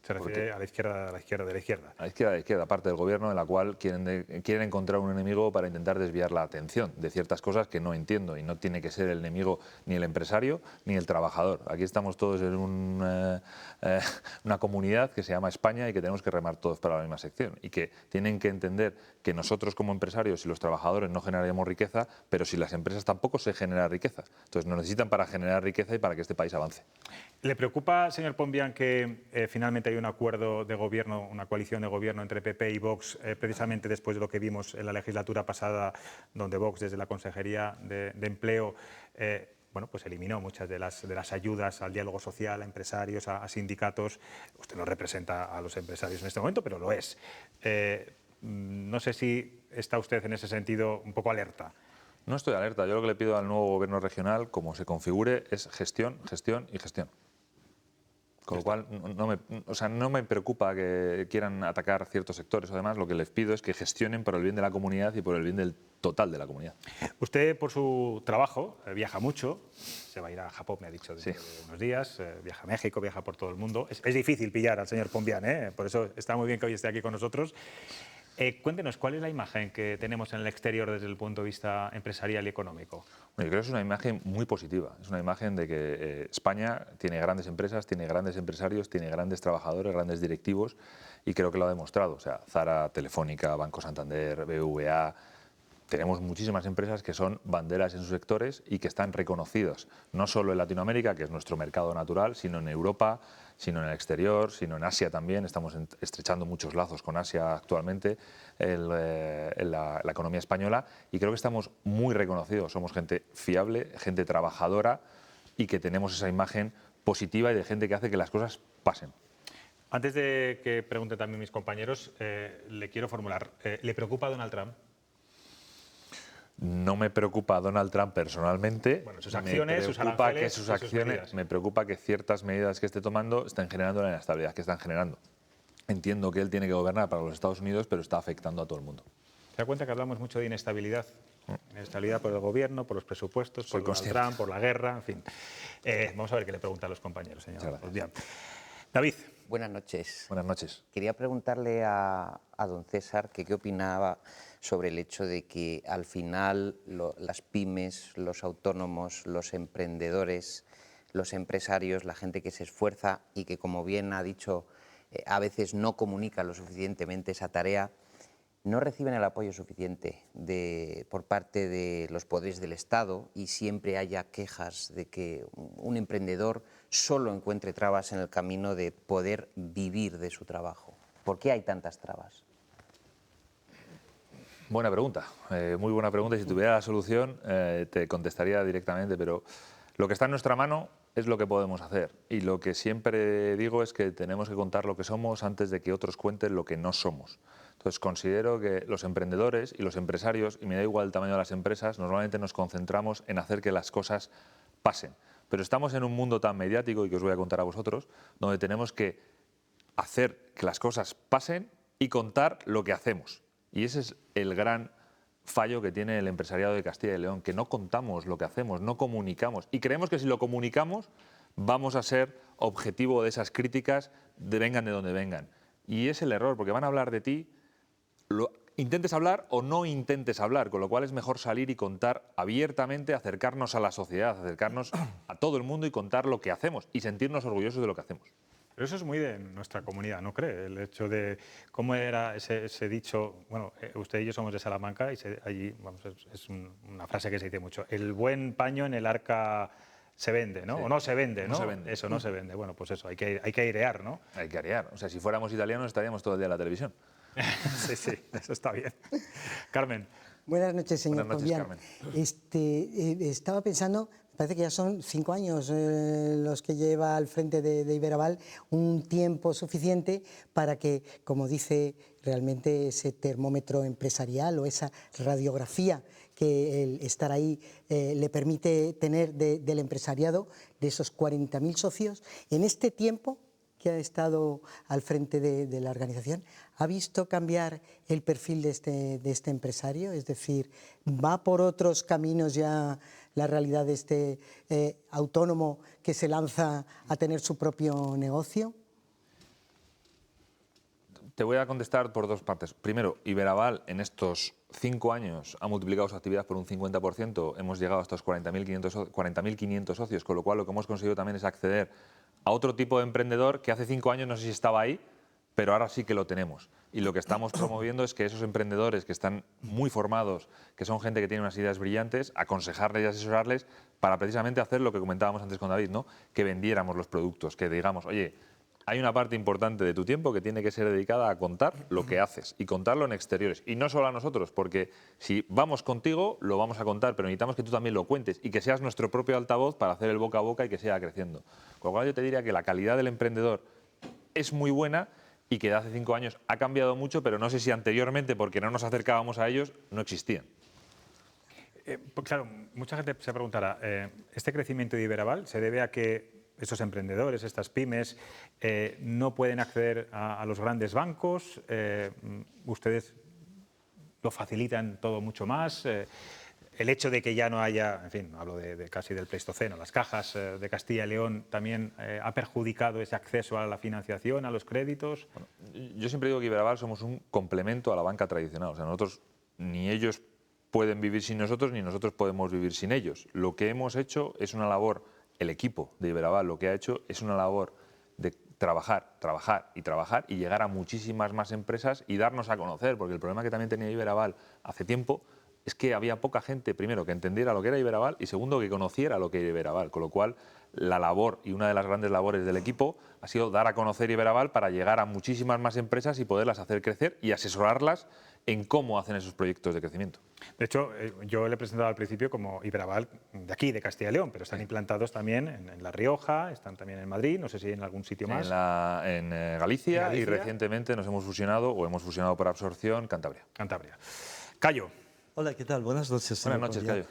Se refiere a la izquierda de la izquierda. A la izquierda, parte del gobierno en la cual quieren encontrar un enemigo para intentar desviar la atención de ciertas cosas que no entiendo, y no tiene que ser el enemigo ni el empresario ni el trabajador. Aquí estamos todos en una comunidad que se llama España y que tenemos que remar todos para la misma sección, y que tienen que entender que nosotros como empresarios y los trabajadores no generaremos riqueza, pero si las empresas tampoco se genera riqueza. Entonces nos necesitan para generar riqueza y para que este país avance. ¿Le preocupa, señor Pombián, que finalmente hay un acuerdo de gobierno, una coalición de gobierno entre PP y Vox, precisamente después de lo que vimos en la legislatura pasada, donde Vox, desde la Consejería de Empleo, bueno, pues eliminó muchas de las ayudas al diálogo social, a empresarios, a sindicatos? Usted no representa a los empresarios en este momento, pero lo es. No sé si está usted en ese sentido un poco alerta. No estoy alerta. Yo lo que le pido al nuevo gobierno regional, como se configure, es gestión, gestión y gestión. Con lo cual, no me preocupa que quieran atacar ciertos sectores. Además, lo que les pido es que gestionen por el bien de la comunidad y por el bien del total de la comunidad. Usted, por su trabajo, viaja mucho. Se va a ir a Japón, me ha dicho, dentro de unos días. Viaja a México, viaja por todo el mundo. Es difícil pillar al señor Pombián, ¿eh? Por eso está muy bien que hoy esté aquí con nosotros. Cuéntenos, ¿cuál es la imagen que tenemos en el exterior desde el punto de vista empresarial y económico? Bueno, yo creo que es una imagen muy positiva. Es una imagen de que España tiene grandes empresas, tiene grandes empresarios, tiene grandes trabajadores, grandes directivos, y creo que lo ha demostrado. O sea, Zara, Telefónica, Banco Santander, BBVA... Tenemos muchísimas empresas que son banderas en sus sectores y que están reconocidas, no solo en Latinoamérica, que es nuestro mercado natural, sino en Europa, sino en el exterior, sino en Asia también. Estamos estrechando muchos lazos con Asia actualmente, en la economía española, y creo que estamos muy reconocidos. Somos gente fiable, gente trabajadora, y que tenemos esa imagen positiva y de gente que hace que las cosas pasen. Antes de que pregunten también mis compañeros, le quiero formular, ¿le preocupa Donald Trump? No me preocupa Donald Trump personalmente. Bueno, sus acciones, sus aranceles, sus medidas. Me preocupa que ciertas medidas que esté tomando estén generando la inestabilidad que están generando. Entiendo que él tiene que gobernar para los Estados Unidos, pero está afectando a todo el mundo. ¿Se da cuenta que hablamos mucho de inestabilidad? Inestabilidad por el gobierno, por los presupuestos, por Donald Trump, por la guerra, en fin. Vamos a ver qué le preguntan los compañeros, señor. Pues bien. David. Buenas noches. Buenas noches. Quería preguntarle a don César que qué opinaba sobre el hecho de que al final las pymes, los autónomos, los emprendedores, los empresarios, la gente que se esfuerza y que, como bien ha dicho, a veces no comunica lo suficientemente esa tarea, no reciben el apoyo suficiente por parte de los poderes del Estado, y siempre haya quejas de que un emprendedor solo encuentre trabas en el camino de poder vivir de su trabajo. ¿Por qué hay tantas trabas? Buena pregunta, muy buena pregunta, y si tuviera la solución te contestaría directamente, pero lo que está en nuestra mano es lo que podemos hacer, y lo que siempre digo es que tenemos que contar lo que somos antes de que otros cuenten lo que no somos. Entonces considero que los emprendedores y los empresarios, y me da igual el tamaño de las empresas, normalmente nos concentramos en hacer que las cosas pasen, pero estamos en un mundo tan mediático, y que os voy a contar a vosotros, donde tenemos que hacer que las cosas pasen y contar lo que hacemos. Y ese es el gran fallo que tiene el empresariado de Castilla y León, que no contamos lo que hacemos, no comunicamos. Y creemos que si lo comunicamos vamos a ser objetivo de esas críticas, vengan de donde vengan. Y es el error, porque van a hablar de ti, intentes hablar o no intentes hablar, con lo cual es mejor salir y contar abiertamente, acercarnos a la sociedad, acercarnos a todo el mundo y contar lo que hacemos y sentirnos orgullosos de lo que hacemos. Pero eso es muy de nuestra comunidad, ¿no cree? El hecho de cómo era ese dicho, bueno, usted y yo somos de Salamanca, y allí vamos, es una frase que se dice mucho, el buen paño en el arca se vende, ¿no? Sí. O no se vende, ¿no? No se vende. Eso, no se vende. Bueno, pues eso, hay que airear, ¿no? Hay que airear. O sea, si fuéramos italianos estaríamos todo el día en la televisión. Sí, sí, eso está bien. Carmen. Buenas noches, señor Pombián. Carmen. Estaba pensando, parece que ya son 5 años los que lleva al frente de Iberaval, un tiempo suficiente para que, como dice, realmente ese termómetro empresarial o esa radiografía que el estar ahí le permite tener del empresariado, de esos 40.000 socios, en este tiempo que ha estado al frente de la organización, ¿ha visto cambiar el perfil de este empresario? Es decir, ¿va por otros caminos ya la realidad de este autónomo que se lanza a tener su propio negocio? Te voy a contestar por dos partes. Primero, Iberaval en estos 5 años ha multiplicado su actividad por un 50%, hemos llegado a estos 40.500 socios, con lo cual lo que hemos conseguido también es acceder a otro tipo de emprendedor que hace 5 años no sé si estaba ahí, pero ahora sí que lo tenemos. Y lo que estamos promoviendo es que esos emprendedores que están muy formados, que son gente que tiene unas ideas brillantes, aconsejarles y asesorarles para precisamente hacer lo que comentábamos antes con David, ¿no? Que vendiéramos los productos, que digamos, oye, hay una parte importante de tu tiempo que tiene que ser dedicada a contar lo que haces y contarlo en exteriores. Y no solo a nosotros, porque si vamos contigo, lo vamos a contar, pero necesitamos que tú también lo cuentes y que seas nuestro propio altavoz para hacer el boca a boca y que siga creciendo. Con lo cual yo te diría que la calidad del emprendedor es muy buena y que de hace 5 años ha cambiado mucho, pero no sé si anteriormente, porque no nos acercábamos a ellos, no existían. Pues claro, mucha gente se preguntará, ¿este crecimiento de Iberaval se debe a que estos emprendedores, estas pymes, no pueden acceder a los grandes bancos? ¿Ustedes lo facilitan todo mucho más? El hecho de que ya no haya, en fin, hablo de casi del Pleistoceno, las cajas de Castilla y León también ha perjudicado ese acceso a la financiación, a los créditos. Bueno, yo siempre digo que Iberaval somos un complemento a la banca tradicional. O sea, nosotros, ni ellos pueden vivir sin nosotros, ni nosotros podemos vivir sin ellos. Lo que hemos hecho es una labor, el equipo de Iberaval lo que ha hecho es una labor de trabajar, trabajar y trabajar y llegar a muchísimas más empresas y darnos a conocer, porque el problema que también tenía Iberaval hace tiempo es que había poca gente, primero, que entendiera lo que era Iberaval y segundo, que conociera lo que era Iberaval, con lo cual la labor y una de las grandes labores del equipo ha sido dar a conocer Iberaval para llegar a muchísimas más empresas y poderlas hacer crecer y asesorarlas en cómo hacen esos proyectos de crecimiento. De hecho, yo le he presentado al principio como Iberaval de aquí, de Castilla y León, pero están implantados también en La Rioja, están también en Madrid, no sé si en algún sitio más. En Galicia y recientemente nos hemos fusionado por absorción Cantabria. Cayo. Hola, ¿qué tal? Buenas noches. Buenas noches, Cayo.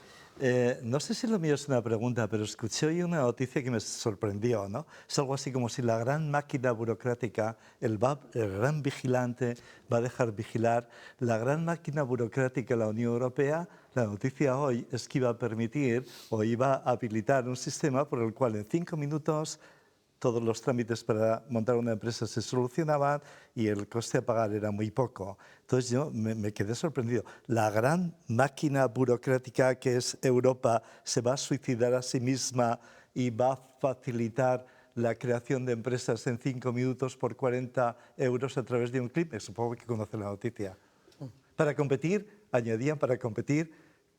No sé si lo mío es una pregunta, pero escuché hoy una noticia que me sorprendió, ¿no? Es algo así como si la gran máquina burocrática, el gran vigilante va a dejar vigilar la gran máquina burocrática de la Unión Europea. La noticia hoy es que iba a permitir o iba a habilitar un sistema por el cual en 5 minutos todos los trámites para montar una empresa se solucionaban y el coste a pagar era muy poco. Entonces yo me quedé sorprendido. ¿La gran máquina burocrática que es Europa se va a suicidar a sí misma y va a facilitar la creación de empresas en 5 minutos por 40 euros a través de un clip? Supongo que conoce la noticia. Para competir, añadían, para competir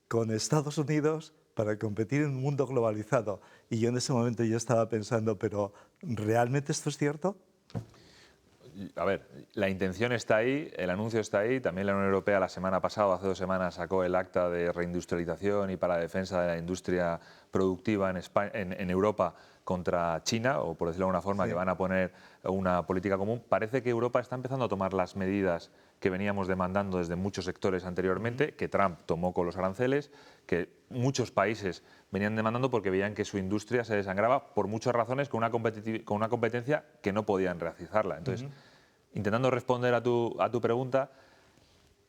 con Estados Unidos, para competir en un mundo globalizado. Y yo en ese momento ya estaba pensando, pero ¿realmente esto es cierto? A ver, la intención está ahí, el anuncio está ahí. También la Unión Europea la semana pasada, hace 2 semanas, sacó el acta de reindustrialización y para la defensa de la industria productiva en Europa contra China, o por decirlo de alguna forma, sí, que van a poner una política común. Parece que Europa está empezando a tomar las medidas que veníamos demandando desde muchos sectores anteriormente, que Trump tomó con los aranceles, que muchos países venían demandando porque veían que su industria se desangraba por muchas razones con una competencia que no podían realizarla. Entonces, intentando responder a tu pregunta,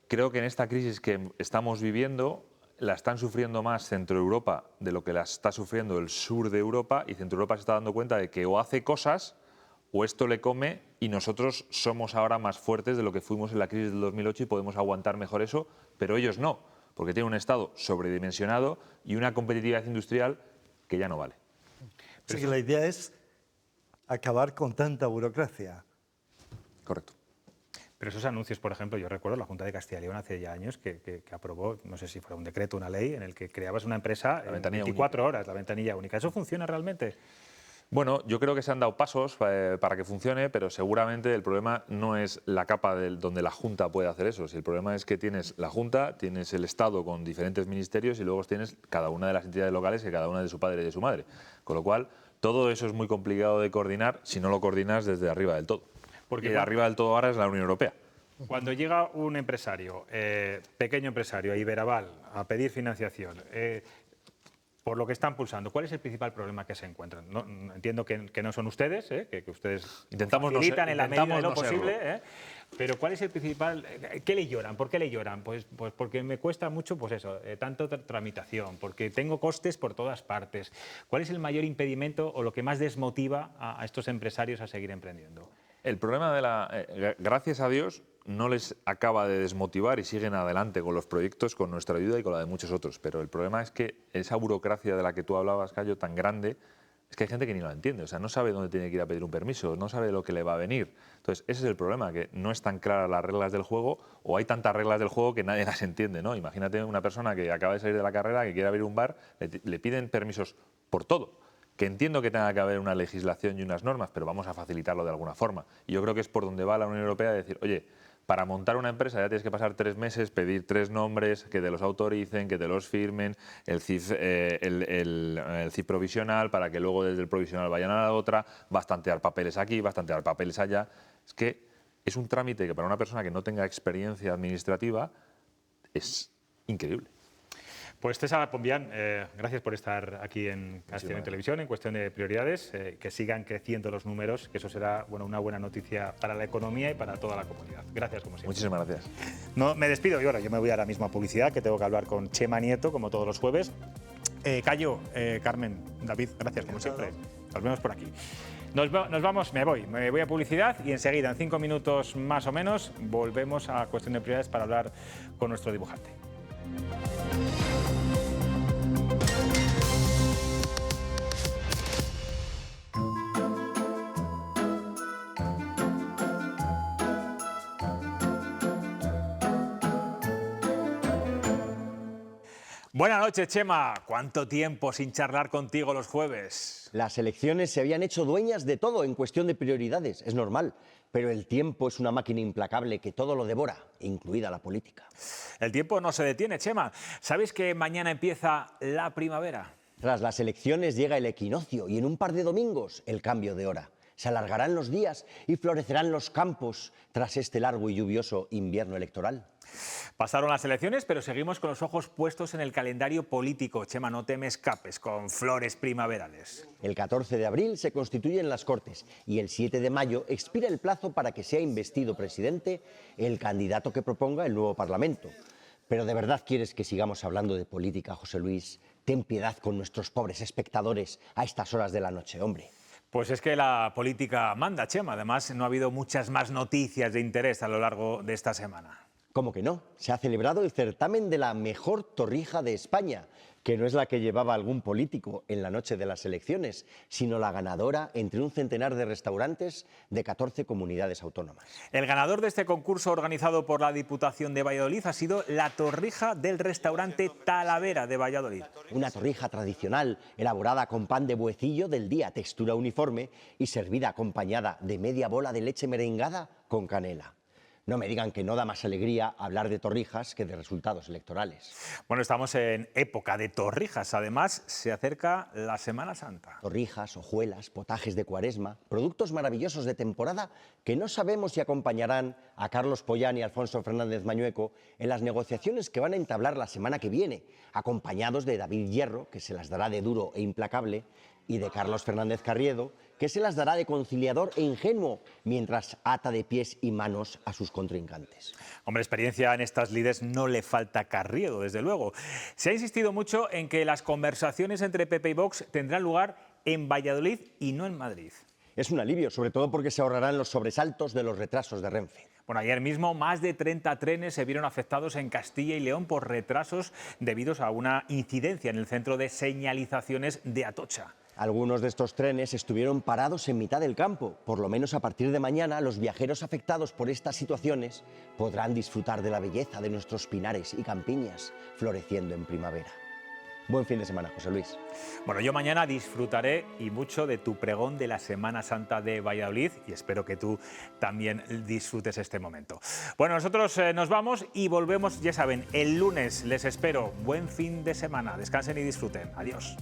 creo que en esta crisis que estamos viviendo la están sufriendo más Centro Europa de lo que la está sufriendo el sur de Europa, y Centro Europa se está dando cuenta de que o hace cosas o esto le come, y nosotros somos ahora más fuertes de lo que fuimos en la crisis del 2008 y podemos aguantar mejor eso, pero ellos no, porque tienen un Estado sobredimensionado y una competitividad industrial que ya no vale. Así que la idea es acabar con tanta burocracia. Correcto. Pero esos anuncios, por ejemplo, yo recuerdo la Junta de Castilla y León hace ya años que aprobó, no sé si fuera un decreto, una ley, en el que creabas una empresa en 24 horas, la ventanilla única. ¿Eso funciona realmente? Bueno, yo creo que se han dado pasos para que funcione, pero seguramente el problema no es la capa donde la Junta puede hacer eso. Si el problema es que tienes la Junta, tienes el Estado con diferentes ministerios y luego tienes cada una de las entidades locales, que cada una es de su padre y de su madre. Con lo cual, todo eso es muy complicado de coordinar si no lo coordinas desde arriba del todo. Porque arriba del todo ahora es la Unión Europea. Cuando llega un empresario, pequeño empresario, a Iberaval, a pedir financiación, por lo que están pulsando, ¿cuál es el principal problema que se encuentran? No, entiendo que no son ustedes, que ustedes facilitan en la medida de lo posible, pero ¿cuál es el principal? ¿Qué le lloran? ¿Por qué le lloran? Pues porque me cuesta mucho, pues eso, tanto tramitación, porque tengo costes por todas partes. ¿Cuál es el mayor impedimento o lo que más desmotiva a estos empresarios a seguir emprendiendo? El problema de gracias a Dios, no les acaba de desmotivar y siguen adelante con los proyectos, con nuestra ayuda y con la de muchos otros. Pero el problema es que esa burocracia de la que tú hablabas, Cayo, tan grande, es que hay gente que ni la entiende. O sea, no sabe dónde tiene que ir a pedir un permiso, no sabe lo que le va a venir. Entonces, ese es el problema, que no están claras las reglas del juego, o hay tantas reglas del juego que nadie las entiende, ¿no? Imagínate una persona que acaba de salir de la carrera, que quiere abrir un bar, le piden permisos por todo. Que entiendo que tenga que haber una legislación y unas normas, pero vamos a facilitarlo de alguna forma. Y yo creo que es por donde va la Unión Europea, de decir, oye, para montar una empresa ya tienes que pasar 3 meses, pedir 3 nombres, que te los autoricen, que te los firmen, el CIF provisional, para que luego desde el provisional vayan a la otra, vas a tantear papeles aquí, vas a tantear papeles allá. Es que es un trámite que para una persona que no tenga experiencia administrativa es increíble. Pues César Pombián, gracias por estar aquí en Castellón Televisión en cuestión de prioridades, que sigan creciendo los números, que eso será una buena noticia para la economía y para toda la comunidad. Gracias, como siempre. Muchísimas gracias. No, me despido y ahora yo me voy ahora mismo a publicidad, que tengo que hablar con Chema Nieto, como todos los jueves. Cayo, Carmen, David, gracias, como siempre. Nos vemos por aquí. Nos vamos, me voy a publicidad y enseguida, en 5 minutos más o menos, volvemos a cuestión de prioridades para hablar con nuestro dibujante. Buenas noches, Chema. ¿Cuánto tiempo sin charlar contigo los jueves? Las elecciones se habían hecho dueñas de todo en cuestión de prioridades, es normal. Pero el tiempo es una máquina implacable que todo lo devora, incluida la política. El tiempo no se detiene, Chema. ¿Sabes que mañana empieza la primavera? Tras las elecciones llega el equinoccio y en un par de domingos el cambio de hora. Se alargarán los días y florecerán los campos tras este largo y lluvioso invierno electoral. Pasaron las elecciones, pero seguimos con los ojos puestos en el calendario político. Chema, no te me escapes con flores primaverales. El 14 de abril se constituyen las Cortes y el 7 de mayo expira el plazo para que sea investido presidente el candidato que proponga el nuevo Parlamento. Pero ¿de verdad quieres que sigamos hablando de política, José Luis? Ten piedad con nuestros pobres espectadores a estas horas de la noche, hombre. Pues es que la política manda, Chema. Además, no ha habido muchas más noticias de interés a lo largo de esta semana. ¿Cómo que no? Se ha celebrado el certamen de la mejor torrija de España, que no es la que llevaba algún político en la noche de las elecciones, sino la ganadora entre un centenar de restaurantes de 14 comunidades autónomas. El ganador de este concurso organizado por la Diputación de Valladolid ha sido la torrija del restaurante Talavera de Valladolid. Una torrija tradicional, elaborada con pan de buecillo del día, textura uniforme y servida acompañada de media bola de leche merengada con canela. No me digan que no da más alegría hablar de torrijas que de resultados electorales. Bueno, estamos en época de torrijas. Además, se acerca la Semana Santa. Torrijas, hojuelas, potajes de Cuaresma, productos maravillosos de temporada que no sabemos si acompañarán a Carlos Pollán y Alfonso Fernández Mañueco en las negociaciones que van a entablar la semana que viene, acompañados de David Hierro, que se las dará de duro e implacable, y de Carlos Fernández Carriedo, que se las dará de conciliador e ingenuo, mientras ata de pies y manos a sus contrincantes. Hombre, experiencia en estas lides no le falta a Carriedo, desde luego. Se ha insistido mucho en que las conversaciones entre PP y Vox tendrán lugar en Valladolid y no en Madrid. Es un alivio, sobre todo porque se ahorrarán los sobresaltos de los retrasos de Renfe. Bueno, ayer mismo más de 30 trenes se vieron afectados en Castilla y León por retrasos debidos a una incidencia en el centro de señalizaciones de Atocha. Algunos de estos trenes estuvieron parados en mitad del campo. Por lo menos a partir de mañana, los viajeros afectados por estas situaciones podrán disfrutar de la belleza de nuestros pinares y campiñas floreciendo en primavera. Buen fin de semana, José Luis. Bueno, yo mañana disfrutaré y mucho de tu pregón de la Semana Santa de Valladolid y espero que tú también disfrutes este momento. Bueno, nosotros nos vamos y volvemos, ya saben, el lunes les espero. Buen fin de semana, descansen y disfruten. Adiós.